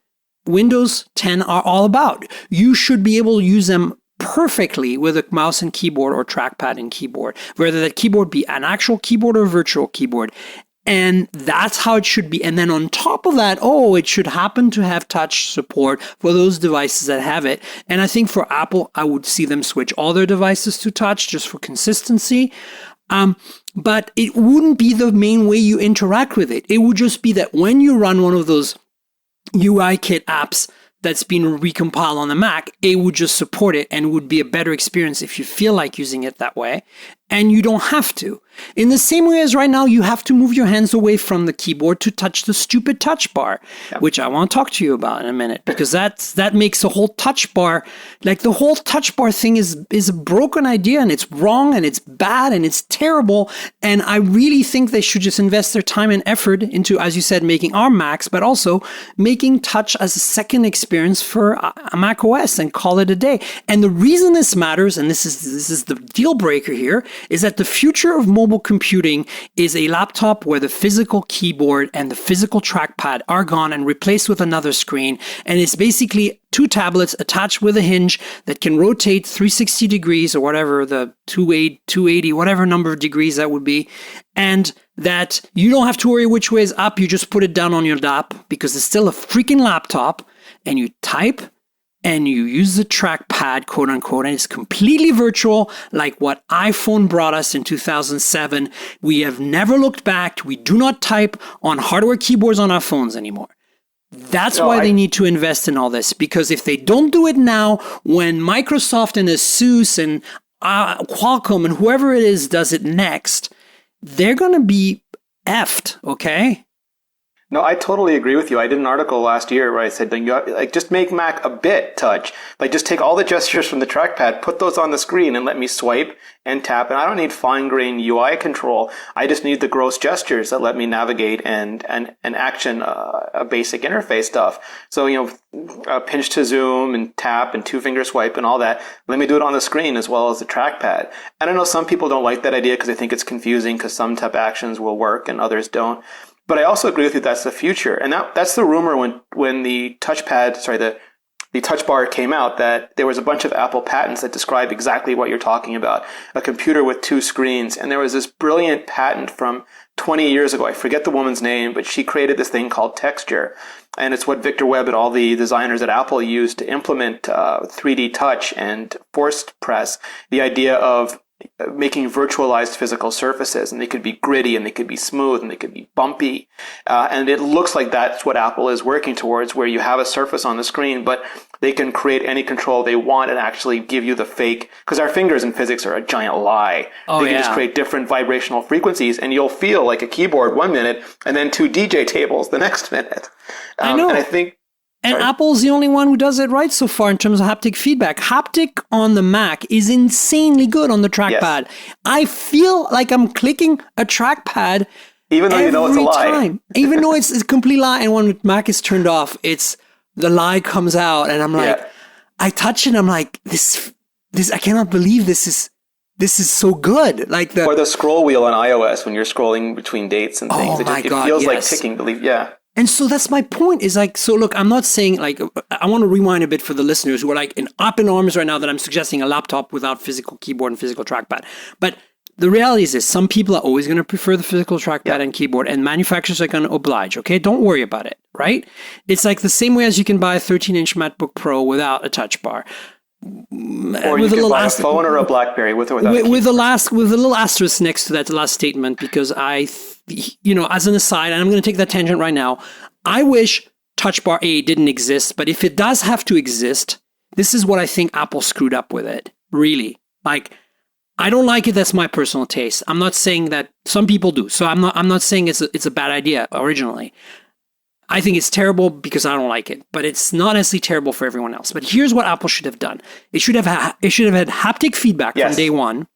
Windows 10 are all about. You should be able to use them perfectly with a mouse and keyboard or trackpad and keyboard, whether that keyboard be an actual keyboard or a virtual keyboard. And that's how it should be. And then on top of that, it should happen to have touch support for those devices that have it. And I think for Apple, I would see them switch all their devices to touch just for consistency. But it wouldn't be the main way you interact with it. It would just be that when you run one of those UIKit apps that's been recompiled on the Mac, it would just support it and would be a better experience if you feel like using it that way. And you don't have to. In the same way as right now, you have to move your hands away from the keyboard to touch the stupid touch bar, which I want to talk to you about in a minute, because that makes the whole touch bar, like the whole touch bar thing is a broken idea, and it's wrong and it's bad and it's terrible. And I really think they should just invest their time and effort into, as you said, making ARM Macs, but also making touch as a second experience for a Mac OS and call it a day. And the reason this matters, and this is the deal breaker here, is that the future of mobile computing is a laptop where the physical keyboard and the physical trackpad are gone and replaced with another screen. And it's basically two tablets attached with a hinge that can rotate 360 degrees or whatever, the 280, whatever number of degrees that would be. And that you don't have to worry which way is up. You just put it down on your lap because it's still a freaking laptop, and you type and you use the trackpad, quote unquote, and it's completely virtual, like what iPhone brought us in 2007. We have never looked back. We do not type on hardware keyboards on our phones anymore. That's why they need to invest in all this, because if they don't do it now, when Microsoft and ASUS and Qualcomm and whoever it is does it next, they're going to be effed, okay? No, I totally agree with you. I did an article last year where I said, just make Mac a bit touch. Like, just take all the gestures from the trackpad, put those on the screen, and let me swipe and tap. And I don't need fine-grained UI control. I just need the gross gestures that let me navigate and action a basic interface stuff. So, pinch to zoom and tap and two-finger swipe and all that. Let me do it on the screen as well as the trackpad. And I know some people don't like that idea because they think it's confusing because some tap actions will work and others don't. But I also agree with you that's the future. And that's the rumor when the touchpad, the touch bar came out, that there was a bunch of Apple patents that describe exactly what you're talking about. A computer with two screens. And there was this brilliant patent from 20 years ago. I forget the woman's name, but she created this thing called texture. And it's what Victor Webb and all the designers at Apple used to implement 3D touch and forced press. The idea of making virtualized physical surfaces, and they could be gritty, and they could be smooth, and they could be bumpy. And it looks like that's what Apple is working towards, where you have a surface on the screen, but they can create any control they want and actually give you the fake, because our fingers in physics are a giant lie. They can just create different vibrational frequencies, and you'll feel like a keyboard 1 minute, and then two DJ tables the next minute. I know. And I think Apple's the only one who does it right so far in terms of haptic feedback. Haptic on the Mac is insanely good on the trackpad. Yes. I feel like I'm clicking a trackpad even though you know it's a lie. Even though it's a complete lie, and when Mac is turned off, the lie comes out, and I'm like, I touch it, and I'm like, this I cannot believe this is so good. Like or the scroll wheel on iOS when you're scrolling between dates and things. It feels like ticking, And so that's my point, is like, so look, I'm not saying, like, I want to rewind a bit for the listeners who are like up in arms right now that I'm suggesting a laptop without physical keyboard and physical trackpad. But the reality is this: some people are always going to prefer the physical trackpad and keyboard, and manufacturers are going to oblige, okay? Don't worry about it, right? It's like the same way as you can buy a 13-inch MacBook Pro without a touch bar. Or you can buy a phone or a BlackBerry with or without a with a little asterisk next to that last statement, because as an aside, and I'm going to take that tangent right now, I wish Touch Bar A didn't exist, but if it does have to exist, this is what I think Apple screwed up with it. Really. Like, I don't like it. That's my personal taste. I'm not saying that some people do. So I'm not saying it's a bad idea originally. I think it's terrible because I don't like it, but it's not necessarily terrible for everyone else. But here's what Apple should have done. It should have had haptic feedback from day one.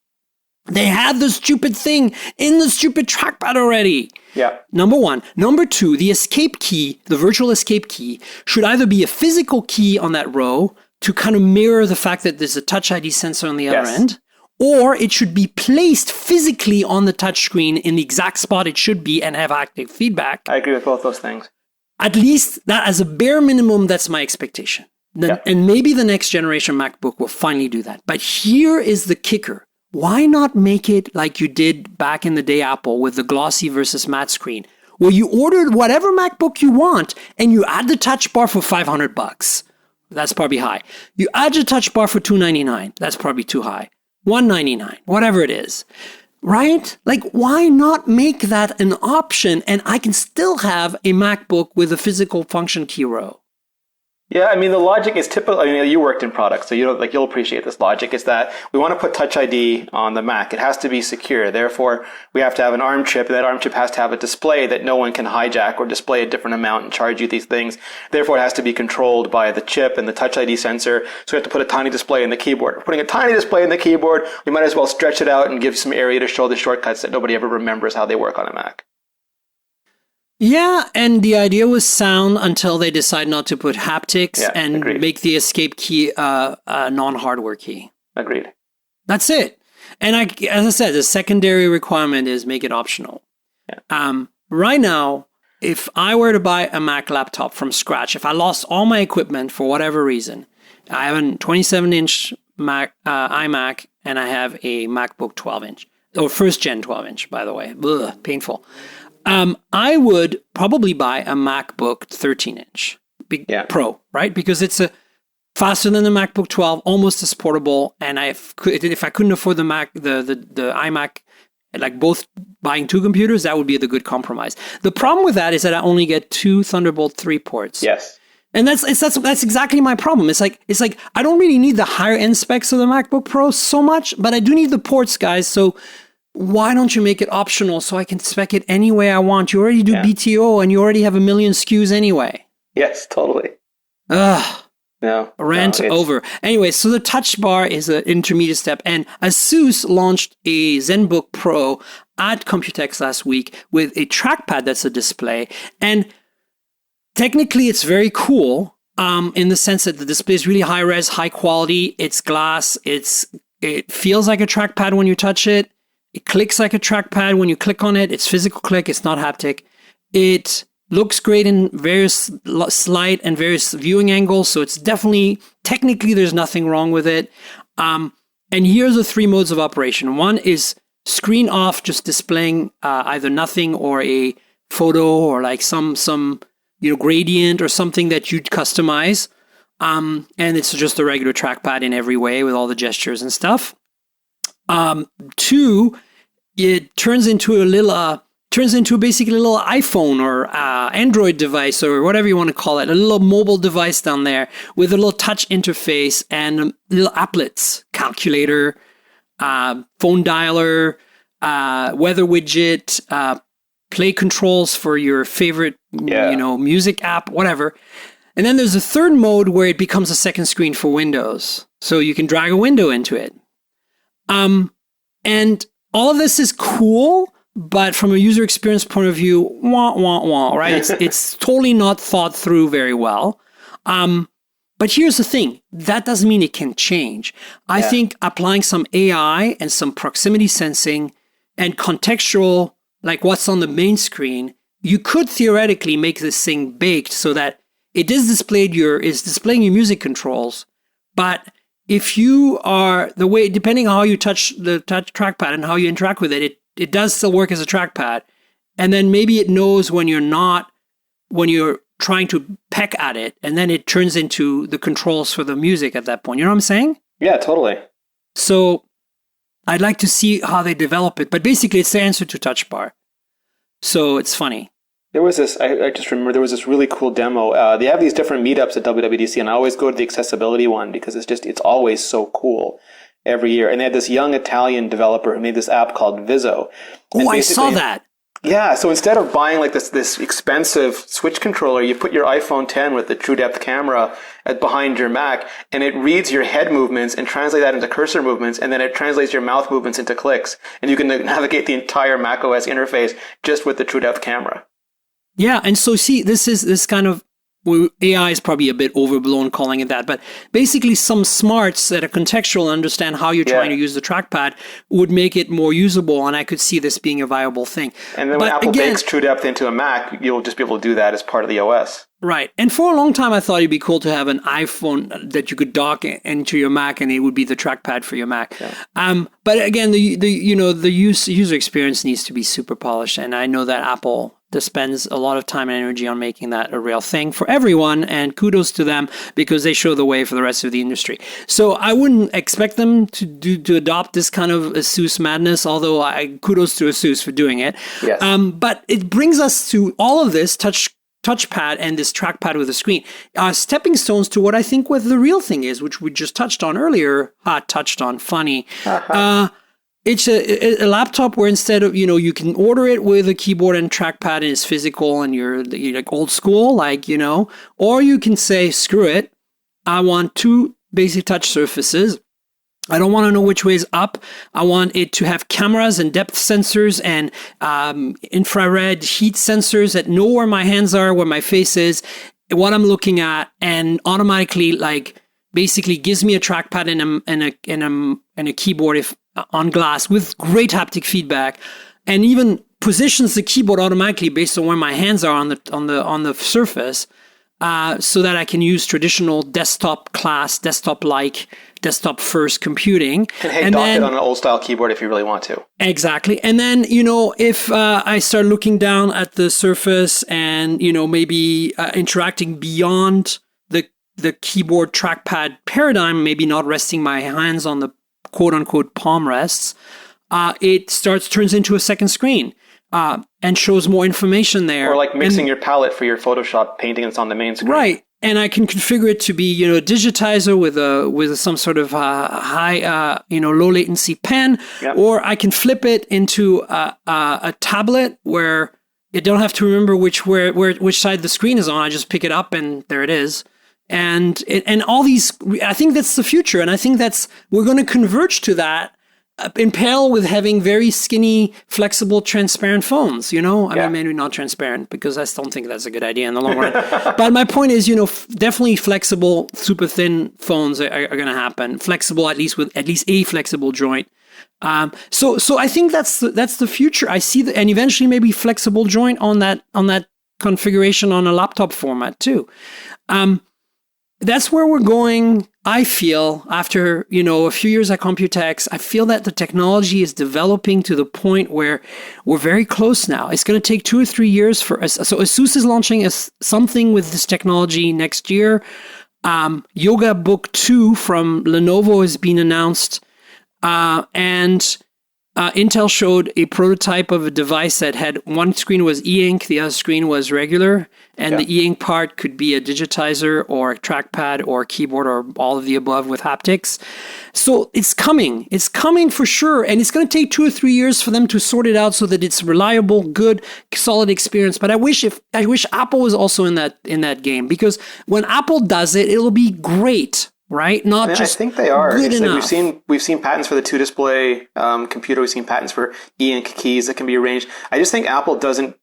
They had the stupid thing in the stupid trackpad already. Yeah. Number one. Number two, the escape key, the virtual escape key, should either be a physical key on that row to kind of mirror the fact that there's a Touch ID sensor on the other end, or it should be placed physically on the touch screen in the exact spot it should be and have haptic feedback. I agree with both those things. At least that, as a bare minimum, that's my expectation. And maybe the next generation MacBook will finally do that. But here is the kicker. Why not make it like you did back in the day, Apple, with the glossy versus matte screen, where you ordered whatever MacBook you want and you add the touch bar for $500? That's probably high. You add the touch bar for $299. That's probably too high. $199, whatever it is. Right? Like, why not make that an option and I can still have a MacBook with a physical function key row? Yeah, I mean, the logic is typical. I mean, you worked in products, so you'll appreciate this logic. Is that we want to put Touch ID on the Mac. It has to be secure. Therefore, we have to have an ARM chip. That ARM chip has to have a display that no one can hijack or display a different amount and charge you these things. Therefore, it has to be controlled by the chip and the Touch ID sensor. So we have to put a tiny display in the keyboard. We're putting a tiny display in the keyboard. We might as well stretch it out and give some area to show the shortcuts that nobody ever remembers how they work on a Mac. Yeah, and the idea was sound until they decide not to put haptics and agreed. make the escape key a non-hardware key. Agreed. That's it. And as I said, the secondary requirement is make it optional. Yeah. Right now, if I were to buy a Mac laptop from scratch, if I lost all my equipment for whatever reason, I have a 27-inch iMac and I have a MacBook 12-inch, or first gen 12-inch, by the way. Ugh, painful. I would probably buy a MacBook 13-inch Pro, right? Because it's faster than the MacBook 12, almost as portable. And if I couldn't afford the iMac, like both buying two computers, that would be the good compromise. The problem with that is that I only get two Thunderbolt 3 ports. Yes. And that's exactly my problem. It's like I don't really need the higher end specs of the MacBook Pro so much, but I do need the ports, guys. So why don't you make it optional so I can spec it any way I want? You already do BTO and you already have a million SKUs anyway. Yes, totally. Ugh. No. Rant over. Anyway, so the touch bar is an intermediate step. And ASUS launched a ZenBook Pro at Computex last week with a trackpad that's a display. And technically, it's very cool in the sense that the display is really high res, high quality. It's glass. It feels like a trackpad when you touch it. It clicks like a trackpad when you click on it. It's physical click. It's not haptic. It looks great in various light and various viewing angles. So it's definitely, technically, there's nothing wrong with it. And here's the three modes of operation. One is screen off, just displaying either nothing or a photo or like some gradient or something that you'd customize. And it's just a regular trackpad in every way with all the gestures and stuff. Two, it turns into basically a little iPhone or Android device or whatever you want to call it, a little mobile device down there with a little touch interface and little applets, calculator, phone dialer, weather widget, play controls for your favorite, music app, whatever. And then there's a third mode where it becomes a second screen for Windows. So you can drag a window into it. And all of this is cool, but from a user experience point of view, right? It's totally not thought through very well. But here's the thing. That doesn't mean it can change. I think applying some AI and some proximity sensing and contextual, like what's on the main screen, you could theoretically make this thing baked so that it is displaying your music controls, but if you are depending on how you touch the trackpad and how you interact with it, it does still work as a trackpad. And then maybe it knows when you're trying to peck at it, and then it turns into the controls for the music at that point. You know what I'm saying? Yeah, totally. So I'd like to see how they develop it, but basically it's the answer to Touch Bar. So it's funny. There was this, I just remember there was this really cool demo. They have these different meetups at WWDC, and I always go to the accessibility one because it's always so cool every year. And they had this young Italian developer who made this app called Vizzo. Oh, I saw that. Yeah, so instead of buying like this expensive Switch controller, you put your iPhone 10 with the true depth camera behind your Mac, and it reads your head movements and translates that into cursor movements, and then it translates your mouth movements into clicks. And you can navigate the entire macOS interface just with the true depth camera. Yeah, and so see, this kind of, AI is probably a bit overblown calling it that, but basically some smarts that are contextual and understand how you're trying to use the trackpad would make it more usable, and I could see this being a viable thing. And then when Apple bakes True Depth into a Mac, you'll just be able to do that as part of the OS. Right. And for a long time, I thought it'd be cool to have an iPhone that you could dock into your Mac, and it would be the trackpad for your Mac. Yeah. But again, the user experience needs to be super polished, and I know that Apple that spends a lot of time and energy on making that a real thing for everyone, and kudos to them because they show the way for the rest of the industry. So I wouldn't expect them to adopt this kind of ASUS madness, although kudos to ASUS for doing it. Yes. But it brings us to all of this touchpad and this trackpad with a screen, stepping stones to what I think what the real thing is, which we just touched on earlier. Touched on, funny. It's a laptop where instead of, you can order it with a keyboard and trackpad and it's physical and you're like old school, or you can say, screw it. I want 2 basic touch surfaces. I don't want to know which way is up. I want it to have cameras and depth sensors and infrared heat sensors that know where my hands are, where my face is, what I'm looking at, and automatically basically gives me a trackpad and a keyboard on glass with great haptic feedback, and even positions the keyboard automatically based on where my hands are on the surface, so that I can use traditional desktop first computing. And dock it on an old style keyboard if you really want to. Exactly. And then, if I start looking down at the surface and, maybe interacting beyond the keyboard trackpad paradigm, maybe not resting my hands on the quote unquote palm rests, it turns into a second screen. And shows more information there. Or mixing your palette for your Photoshop painting that's on the main screen. Right. And I can configure it to be, a digitizer with some sort of high, low latency pen, yep. Or I can flip it into a tablet where you don't have to remember which side the screen is on. I just pick it up and there it is. And all these, I think that's the future. And I think we're going to converge to that in parallel with having very skinny, flexible, transparent phones, I mean, maybe not transparent because I don't think that's a good idea in the long run. But my point is, definitely flexible, super thin phones are going to happen. Flexible, at least with at least a flexible joint. So I think that's the future. I see and eventually maybe flexible joint on that configuration on a laptop format too. That's where we're going. I feel after, a few years at Computex, I feel that the technology is developing to the point where we're very close now. It's going to take 2 or 3 years for us. So ASUS is launching something with this technology next year. Yoga Book 2 from Lenovo has been announced. And Intel showed a prototype of a device that had one screen was e-ink, the other screen was regular, and the e-ink part could be a digitizer or a trackpad or a keyboard or all of the above with haptics. So it's coming. It's coming for sure, and it's going to take 2 or 3 years for them to sort it out so that it's reliable, good, solid experience. But I wish Apple was also in that game, because when Apple does it, it'll be great. Right? I think they are. Good enough. We've seen patents for the 2-display computer. We've seen patents for e-ink keys that can be arranged. I just think Apple doesn't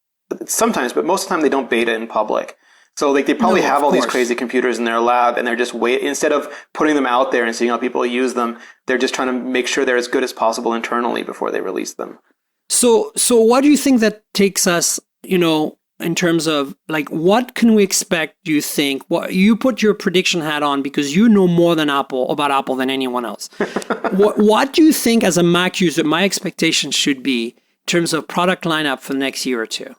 sometimes, but most of the time they don't beta in public. So they probably have all these crazy computers in their lab, and they're just instead of putting them out there and seeing how people use them, they're just trying to make sure they're as good as possible internally before they release them. So what do you think that takes us? In terms of what can we expect, do you think? You put your prediction hat on because you know more about Apple than anyone else. What do you think as a Mac user, my expectations should be in terms of product lineup for the next year or two?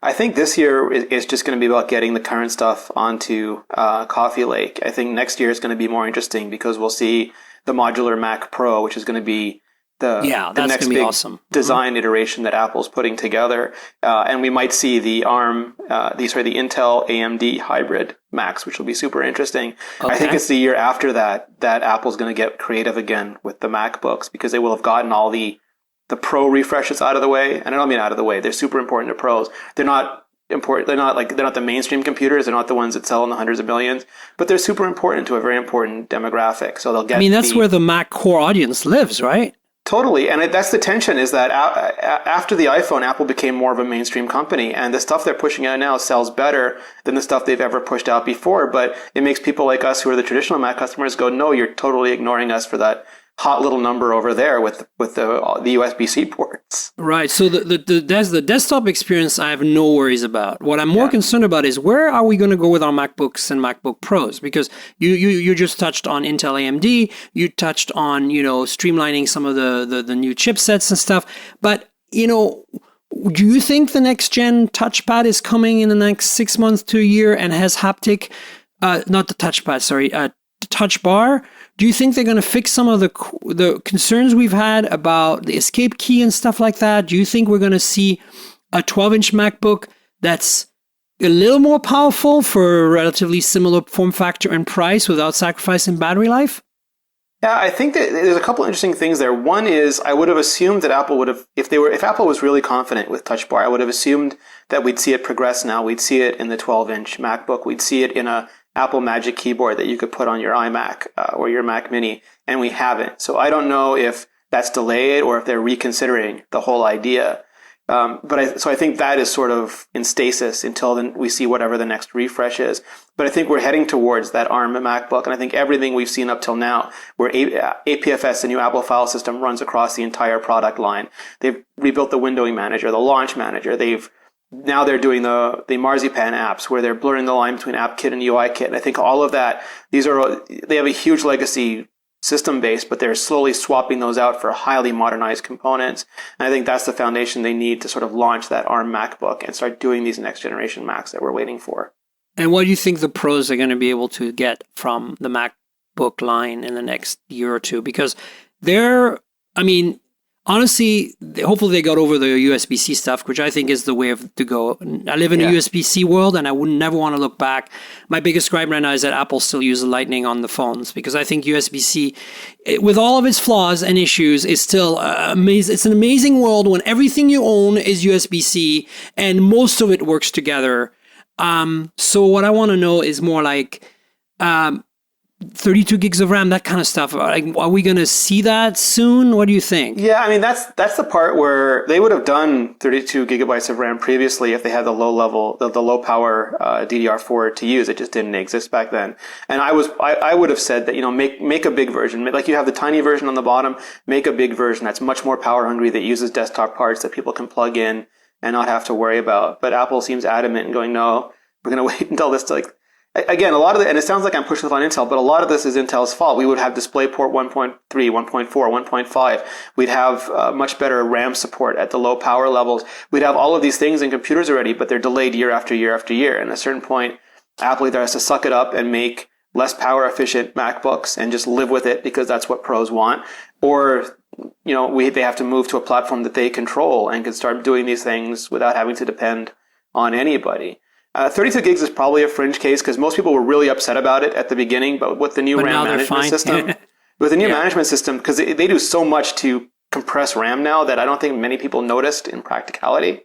I think this year is just going to be about getting the current stuff onto Coffee Lake. I think next year is going to be more interesting because we'll see the modular Mac Pro, which is going to be the next big awesome design iteration that Apple's putting together, and we might see the the Intel AMD hybrid Macs, which will be super interesting. Okay. I think it's the year after that Apple's going to get creative again with the MacBooks, because they will have gotten all the Pro refreshes out of the way, and I don't mean out of the way. They're super important to pros. They're not important. They're not the mainstream computers. They're not the ones that sell in the hundreds of millions, but they're super important to a very important demographic. So they'll get. That's where the Mac core audience lives, right? Totally. And that's the tension, is that after the iPhone, Apple became more of a mainstream company, and the stuff they're pushing out now sells better than the stuff they've ever pushed out before. But it makes people like us who are the traditional Mac customers go, no, you're totally ignoring us for that hot little number over there with the USB-C ports. Right. So the desktop experience I have no worries about. What I'm more concerned about is where are we going to go with our MacBooks and MacBook Pros? Because you just touched on Intel AMD, you touched on, streamlining some of the new chipsets and stuff. But, do you think the next gen touchpad is coming in the next 6 months to a year and has haptic, not the touchpad, sorry, the touch bar? Do you think they're going to fix some of the concerns we've had about the escape key and stuff like that? Do you think we're going to see a 12-inch MacBook that's a little more powerful for a relatively similar form factor and price without sacrificing battery life? Yeah, I think that there's a couple interesting things there. One is I would have assumed that Apple would have, if Apple was really confident with Touch Bar, I would have assumed that we'd see it progress now. We'd see it in the 12-inch MacBook. We'd see it in a Apple Magic Keyboard that you could put on your iMac or your Mac Mini, and we haven't. So I don't know if that's delayed or if they're reconsidering the whole idea. So I think that is sort of in stasis until then we see whatever the next refresh is. But I think we're heading towards that ARM MacBook, and I think everything we've seen up till now, where APFS, the new Apple file system, runs across the entire product line. They've rebuilt the windowing manager, the launch manager. Now they're doing the Marzipan apps where they're blurring the line between AppKit and UIKit. And I think all of that, they have a huge legacy system base, but they're slowly swapping those out for highly modernized components. And I think that's the foundation they need to sort of launch that ARM MacBook and start doing these next generation Macs that we're waiting for. And what do you think the pros are going to be able to get from the MacBook line in the next year or two? Because honestly, hopefully they got over the USB-C stuff, which I think is the way to go. I live in a USB-C world, and I would never want to look back. My biggest gripe right now is that Apple still uses Lightning on the phones, because I think USB-C, with all of its flaws and issues, is still amazing. It's an amazing world when everything you own is USB-C, and most of it works together. So what I want to know is more like 32 gigs of RAM, that kind of stuff. Are we going to see that soon? What do you think? Yeah, I mean, that's the part where they would have done 32 gigabytes of RAM previously if they had the low power DDR4 to use. It just didn't exist back then. And I would have said that, make a big version. Like you have the tiny version on the bottom, make a big version that's much more power hungry, that uses desktop parts that people can plug in and not have to worry about. But Apple seems adamant and going, no, we're going to wait until this, again, a lot of it, and it sounds like I'm pushing this on Intel, but a lot of this is Intel's fault. We would have DisplayPort 1.3, 1.4, 1.5. We'd have much better RAM support at the low power levels. We'd have all of these things in computers already, but they're delayed year after year after year. And at a certain point, Apple either has to suck it up and make less power efficient MacBooks and just live with it because that's what pros want, or they have to move to a platform that they control and can start doing these things without having to depend on anybody. 32 gigs is probably a fringe case because most people were really upset about it at the beginning, but with the new RAM management system, management system, because they do so much to compress RAM now that I don't think many people noticed in practicality.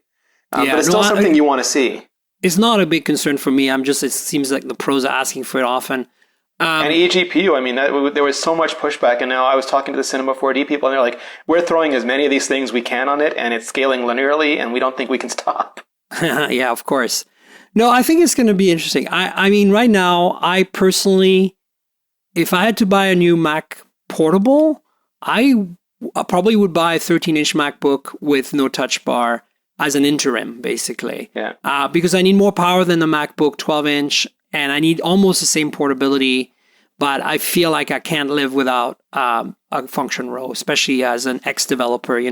But it's still something you want to see. It's not a big concern for me. It seems like the pros are asking for it often. And eGPU, I mean, there was so much pushback, and now I was talking to the Cinema 4D people, and they're like, we're throwing as many of these things we can on it, and it's scaling linearly, and we don't think we can stop. Yeah, of course. No, I think it's going to be interesting. I mean, right now, I personally, if I had to buy a new Mac portable, I probably would buy a 13-inch MacBook with no touch bar as an interim, basically. Yeah. Because I need more power than the MacBook 12-inch, and I need almost the same portability, but I feel like I can't live without a function row, especially as an ex-developer, as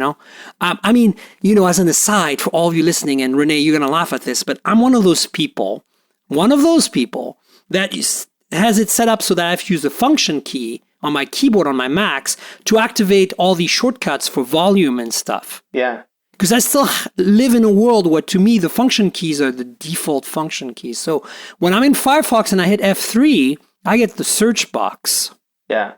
an aside for all of you listening, and Rene, you're going to laugh at this, but I'm one of those people that has it set up so that I have to use the function key on my keyboard on my Macs to activate all these shortcuts for volume and stuff. Yeah. Because I still live in a world where, to me, the function keys are the default function keys. So when I'm in Firefox and I hit F3, I get the search box. Yeah.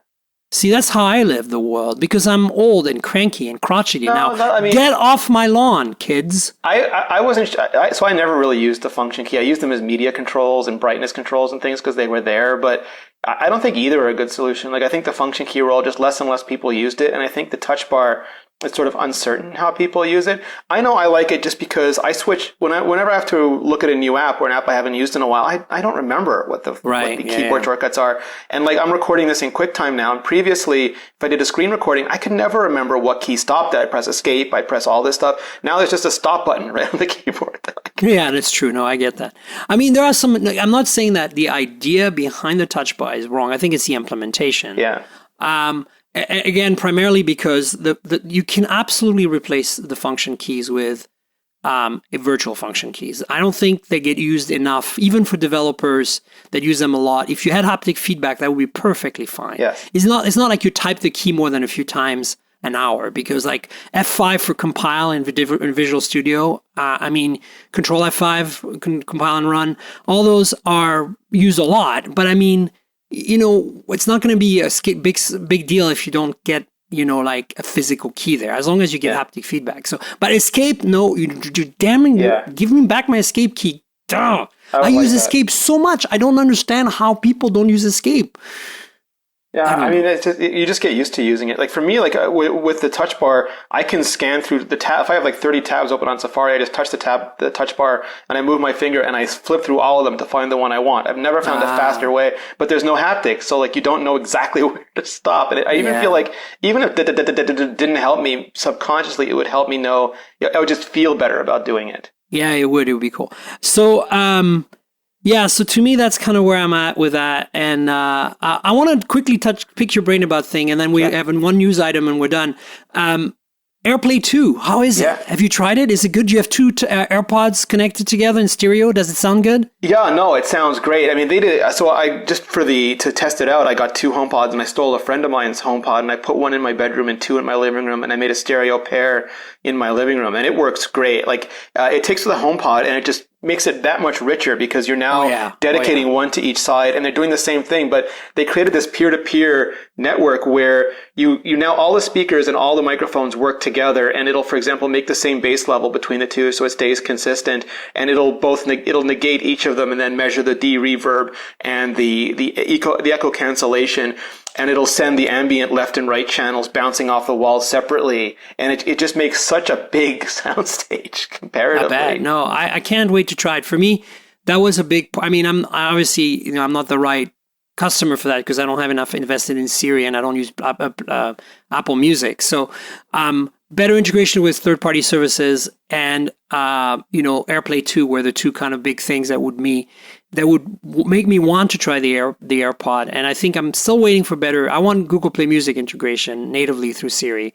See, that's how I live the world, because I'm old and cranky and crotchety now. Get off my lawn, kids. I wasn't, so I never really used the function key. I used them as media controls and brightness controls and things because they were there, but I don't think either are a good solution. I think the function key role, just less and less people used it, and I think the touch bar, it's sort of uncertain how people use it. I know I like it just because I switch whenever I have to look at a new app or an app I haven't used in a while. I don't remember what the keyboard shortcuts are. And I'm recording this in QuickTime now. And previously, if I did a screen recording, I could never remember what key stopped at. I press escape. I press all this stuff. Now there's just a stop button right on the keyboard. Yeah, that's true. No, I get that. I mean, there are some. I'm not saying that the idea behind the touch bar is wrong. I think it's the implementation. Yeah. Again, primarily because you can absolutely replace the function keys with virtual function keys. I don't think they get used enough, even for developers that use them a lot. If you had haptic feedback, that would be perfectly fine. Yes. It's not like you type the key more than a few times an hour, because like F5 for compile in Visual Studio, Control F5, compile and run, all those are used a lot. But I mean, it's not going to be a big deal if you don't get like a physical key there, as long as you get haptic feedback. So, but escape, no, you give me back my escape key. Duh. I use escape so much. I don't understand how people don't use escape. Yeah, it's just, you just get used to using it. Like for me, like with the touch bar, I can scan through the tab. If I have like 30 tabs open on Safari, I just touch the touch bar, and I move my finger and I flip through all of them to find the one I want. I've never found a faster way, but there's no haptics, so like you don't know exactly where to stop. And I even feel like even if didn't help me subconsciously, it would help me know. I would just feel better about doing it. Yeah, it would. It would be cool. So, so to me, that's kind of where I'm at with that. And I want to quickly pick your brain about thing, and then we have one news item and we're done. AirPlay 2, how is it? Have you tried it? Is it good? You have two AirPods connected together in stereo. Does it sound good? Yeah, no, it sounds great. I mean, they did. So I just to test it out, I got two HomePods, and I stole a friend of mine's HomePod, and I put one in my bedroom and two in my living room, and I made a stereo pair in my living room, and it works great. Like it takes the HomePod, and it just makes it that much richer because you're now dedicating one to each side, and they're doing the same thing, but they created this peer-to-peer network where you now all the speakers and all the microphones work together, and it'll, for example, make the same bass level between the two so it stays consistent, and it'll negate each of them and then measure the de-reverb and the echo cancellation, and it'll send the ambient left and right channels bouncing off the walls separately, and it just makes such a big soundstage comparatively. I bet. No, I can't wait to try it. For me, that was a big. I'm obviously I'm not the right customer for that because I don't have enough invested in Siri and I don't use Apple Music. So better integration with third-party services and AirPlay 2 were the two kind of big things that would make me want to try the AirPod. And I think I'm still waiting for better. I want Google Play Music integration natively through Siri.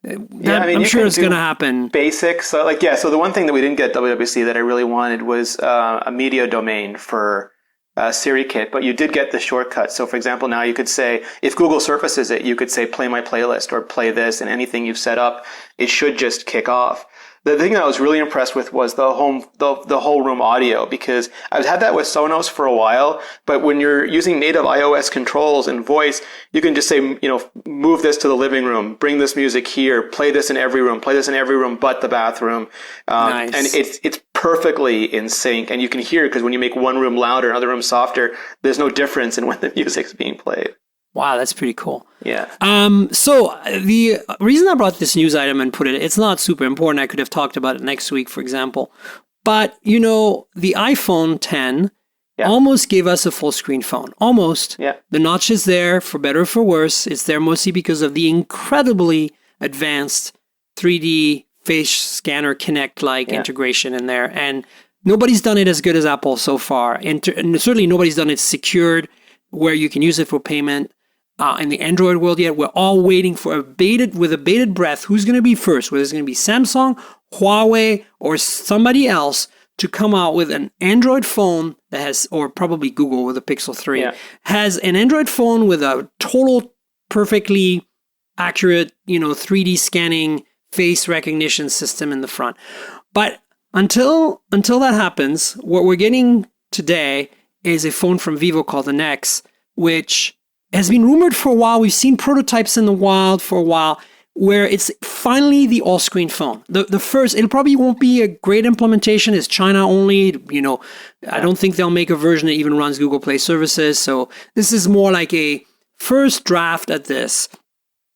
I'm sure it's going to happen. Basics. So the one thing that we didn't get WWDC that I really wanted was a media domain for Siri Kit, but you did get the shortcut. So for example, now you could say, if Google surfaces it, you could say play my playlist or play this, and anything you've set up, it should just kick off. The thing that I was really impressed with was the whole room audio, because I've had that with Sonos for a while, but when you're using native iOS controls and voice, you can just say, move this to the living room, bring this music here, play this in every room but the bathroom. Nice. And it's perfectly in sync, and you can hear, because when you make one room louder, another room softer, there's no difference in when the music's being played. Wow, that's pretty cool. Yeah. So the reason I brought this news item and put it's not super important. I could have talked about it next week, for example. But, the iPhone 10 almost gave us a full screen phone. Almost. Yeah. The notch is there, for better or for worse. It's there mostly because of the incredibly advanced 3D face scanner Kinect-like integration in there. And nobody's done it as good as Apple so far. And certainly nobody's done it secured, where you can use it for payment. In the Android world yet. We're all waiting for with a bated breath. Who's going to be first? Whether it's going to be Samsung, Huawei, or somebody else to come out with an Android phone that has, or probably Google with a Pixel 3, has an Android phone with a total, perfectly accurate, 3D scanning face recognition system in the front. But until that happens, what we're getting today is a phone from Vivo called the Nex, which has been rumored for a while. We've seen prototypes in the wild for a while, where it's finally the all-screen phone. The first, it probably won't be a great implementation. It's China only. I don't think they'll make a version that even runs Google Play services. So this is more like a first draft at this.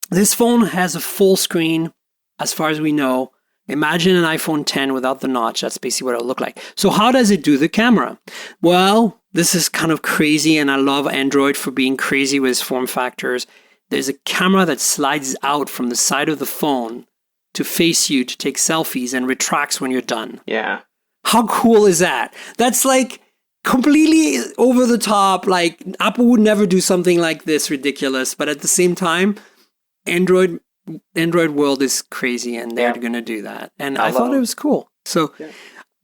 This phone has a full screen, as far as we know. Imagine an iPhone 10 without the notch. That's basically what it'll look like. So how does it do the camera? Well, this is kind of crazy, and I love Android for being crazy with its form factors. There's a camera that slides out from the side of the phone to face you to take selfies and retracts when you're done. Yeah. How cool is that? That's like completely over the top. Like Apple would never do something like this ridiculous, but at the same time, Android world is crazy, and they're going to do that. And I thought it was cool. So,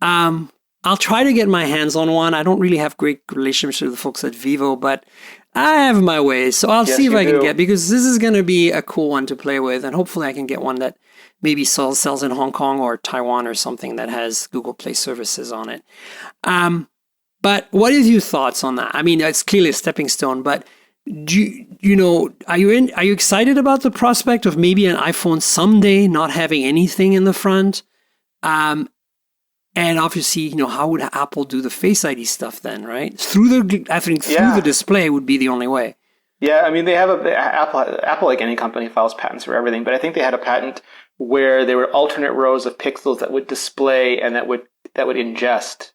I'll try to get my hands on one. I don't really have great relationships with the folks at Vivo, but I have my ways. So I'll see if I can get, because this is going to be a cool one to play with. And hopefully I can get one that maybe sells in Hong Kong or Taiwan or something that has Google Play services on it. But what is your thoughts on that? I mean, it's clearly a stepping stone, but are you excited about the prospect of maybe an iPhone someday not having anything in the front? And obviously, how would Apple do the Face ID stuff then, right? Through the display would be the only way. Yeah, I mean, they have Apple, like any company, files patents for everything, but I think they had a patent where there were alternate rows of pixels that would display and that would ingest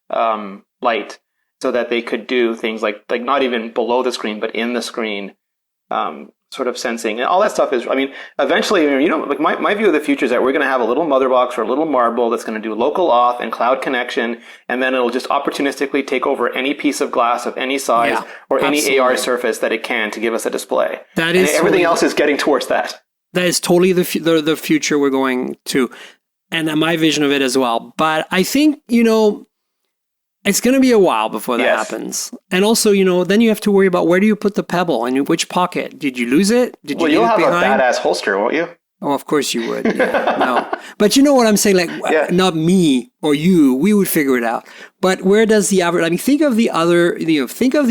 light, so that they could do things like not even below the screen, but in the screen, sort of sensing, and all that stuff is, I mean, eventually, like my view of the future is that we're going to have a little mother box or a little marble that's going to do local auth and cloud connection, and then it'll just opportunistically take over any piece of glass of any size or any AR surface that it can to give us a display. Everything else is getting towards that. That is totally the future we're going to, and my vision of it as well. But I think, it's going to be a while before that happens. And also, then you have to worry about where do you put the Pebble and in which pocket? Did you lose it? You'll have a badass holster, won't you? Oh, of course you would. Yeah, no. But you know what I'm saying? Not me or you, we would figure it out. But where does the average, think of the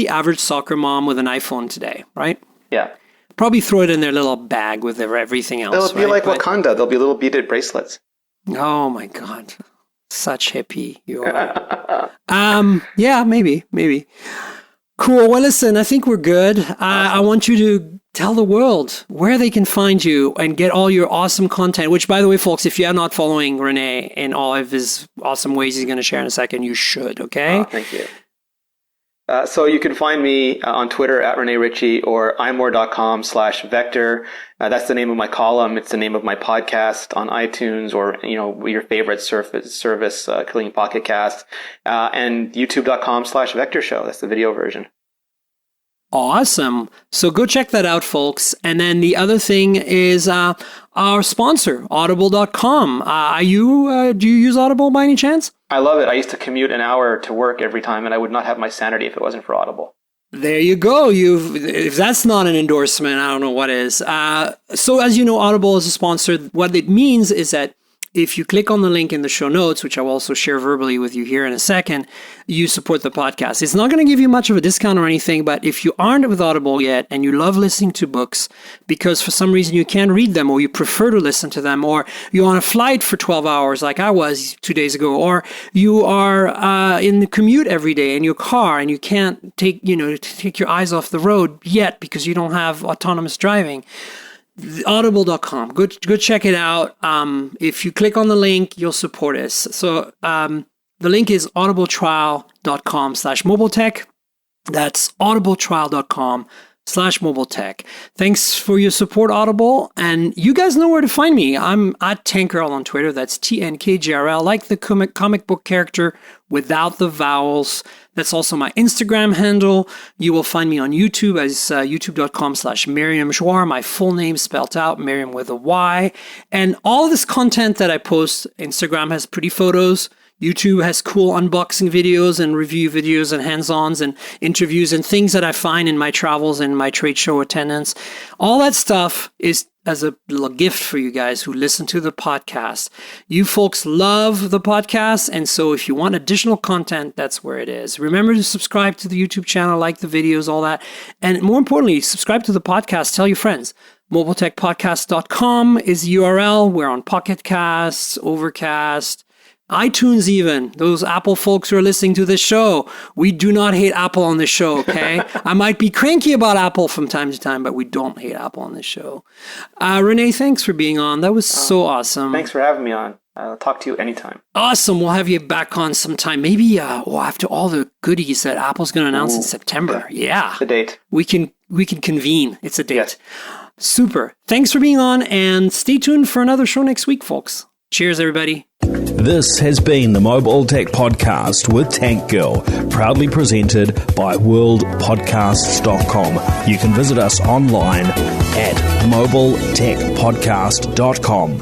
average soccer mom with an iPhone today, right? Yeah. Probably throw it in their little bag with everything else. They'll be like Wakanda. There'll be little beaded bracelets. Oh my God. Such hippie you are. Yeah, maybe. Cool. Well, listen, I think we're good. I want you to tell the world where they can find you and get all your awesome content, which, by the way, folks, if you're not following Rene in all of his awesome ways he's going to share in a second, you should, okay? Oh, thank you. So you can find me on Twitter at Rene Ritchie or imore.com/vector. That's the name of my column. It's the name of my podcast on iTunes or, your favorite service, including Pocket Cast, and youtube.com/vector show. That's the video version. Awesome. So go check that out, folks. And then the other thing is our sponsor, Audible.com. Do you use Audible by any chance? I love it. I used to commute an hour to work every time, and I would not have my sanity if it wasn't for Audible. There you go. If that's not an endorsement, I don't know what is. So as you know, Audible is a sponsor. What it means is that if you click on the link in the show notes, which I will also share verbally with you here in a second, you support the podcast. It's not going to give you much of a discount or anything, but if you aren't with Audible yet and you love listening to books because for some reason you can't read them or you prefer to listen to them, or you're on a flight for 12 hours like I was 2 days ago, or you are in the commute every day in your car and you can't take your eyes off the road yet because you don't have autonomous driving, Audible.com. Go check it out. If you click on the link, you'll support us. So the link is audibletrial.com/mobiletech. That's audibletrial.com/mobiletech. Thanks for your support, Audible. And you guys know where to find me. I'm at TankGirl on Twitter. That's TNKGRL, like the comic book character without the vowels. That's also my Instagram handle. You will find me on YouTube as youtube.com/Miriam Jouar, my full name spelled out, Miriam with a Y. And all this content that I post, Instagram has pretty photos. YouTube has cool unboxing videos and review videos and hands-ons and interviews and things that I find in my travels and my trade show attendance. All that stuff is as a little gift for you guys who listen to the podcast. You folks love the podcast, and so if you want additional content, that's where it is. Remember to subscribe to the YouTube channel, like the videos, all that. And more importantly, subscribe to the podcast. Tell your friends. mobiletechpodcast.com is the URL. We're on Pocket Casts, Overcast, iTunes even. Those Apple folks who are listening to this show, we do not hate Apple on this show, okay? I might be cranky about Apple from time to time, but we don't hate Apple on this show. Rene, thanks for being on. That was so awesome. Thanks for having me on. I'll talk to you anytime. Awesome. We'll have you back on sometime. Maybe after all the goodies that Apple's going to announce in September. Yeah. The date. We can convene. It's a date. Yes. Super. Thanks for being on, and stay tuned for another show next week, folks. Cheers, everybody. This has been the Mobile Tech Podcast with Tank Girl, proudly presented by worldpodcasts.com. You can visit us online at mobiletechpodcast.com.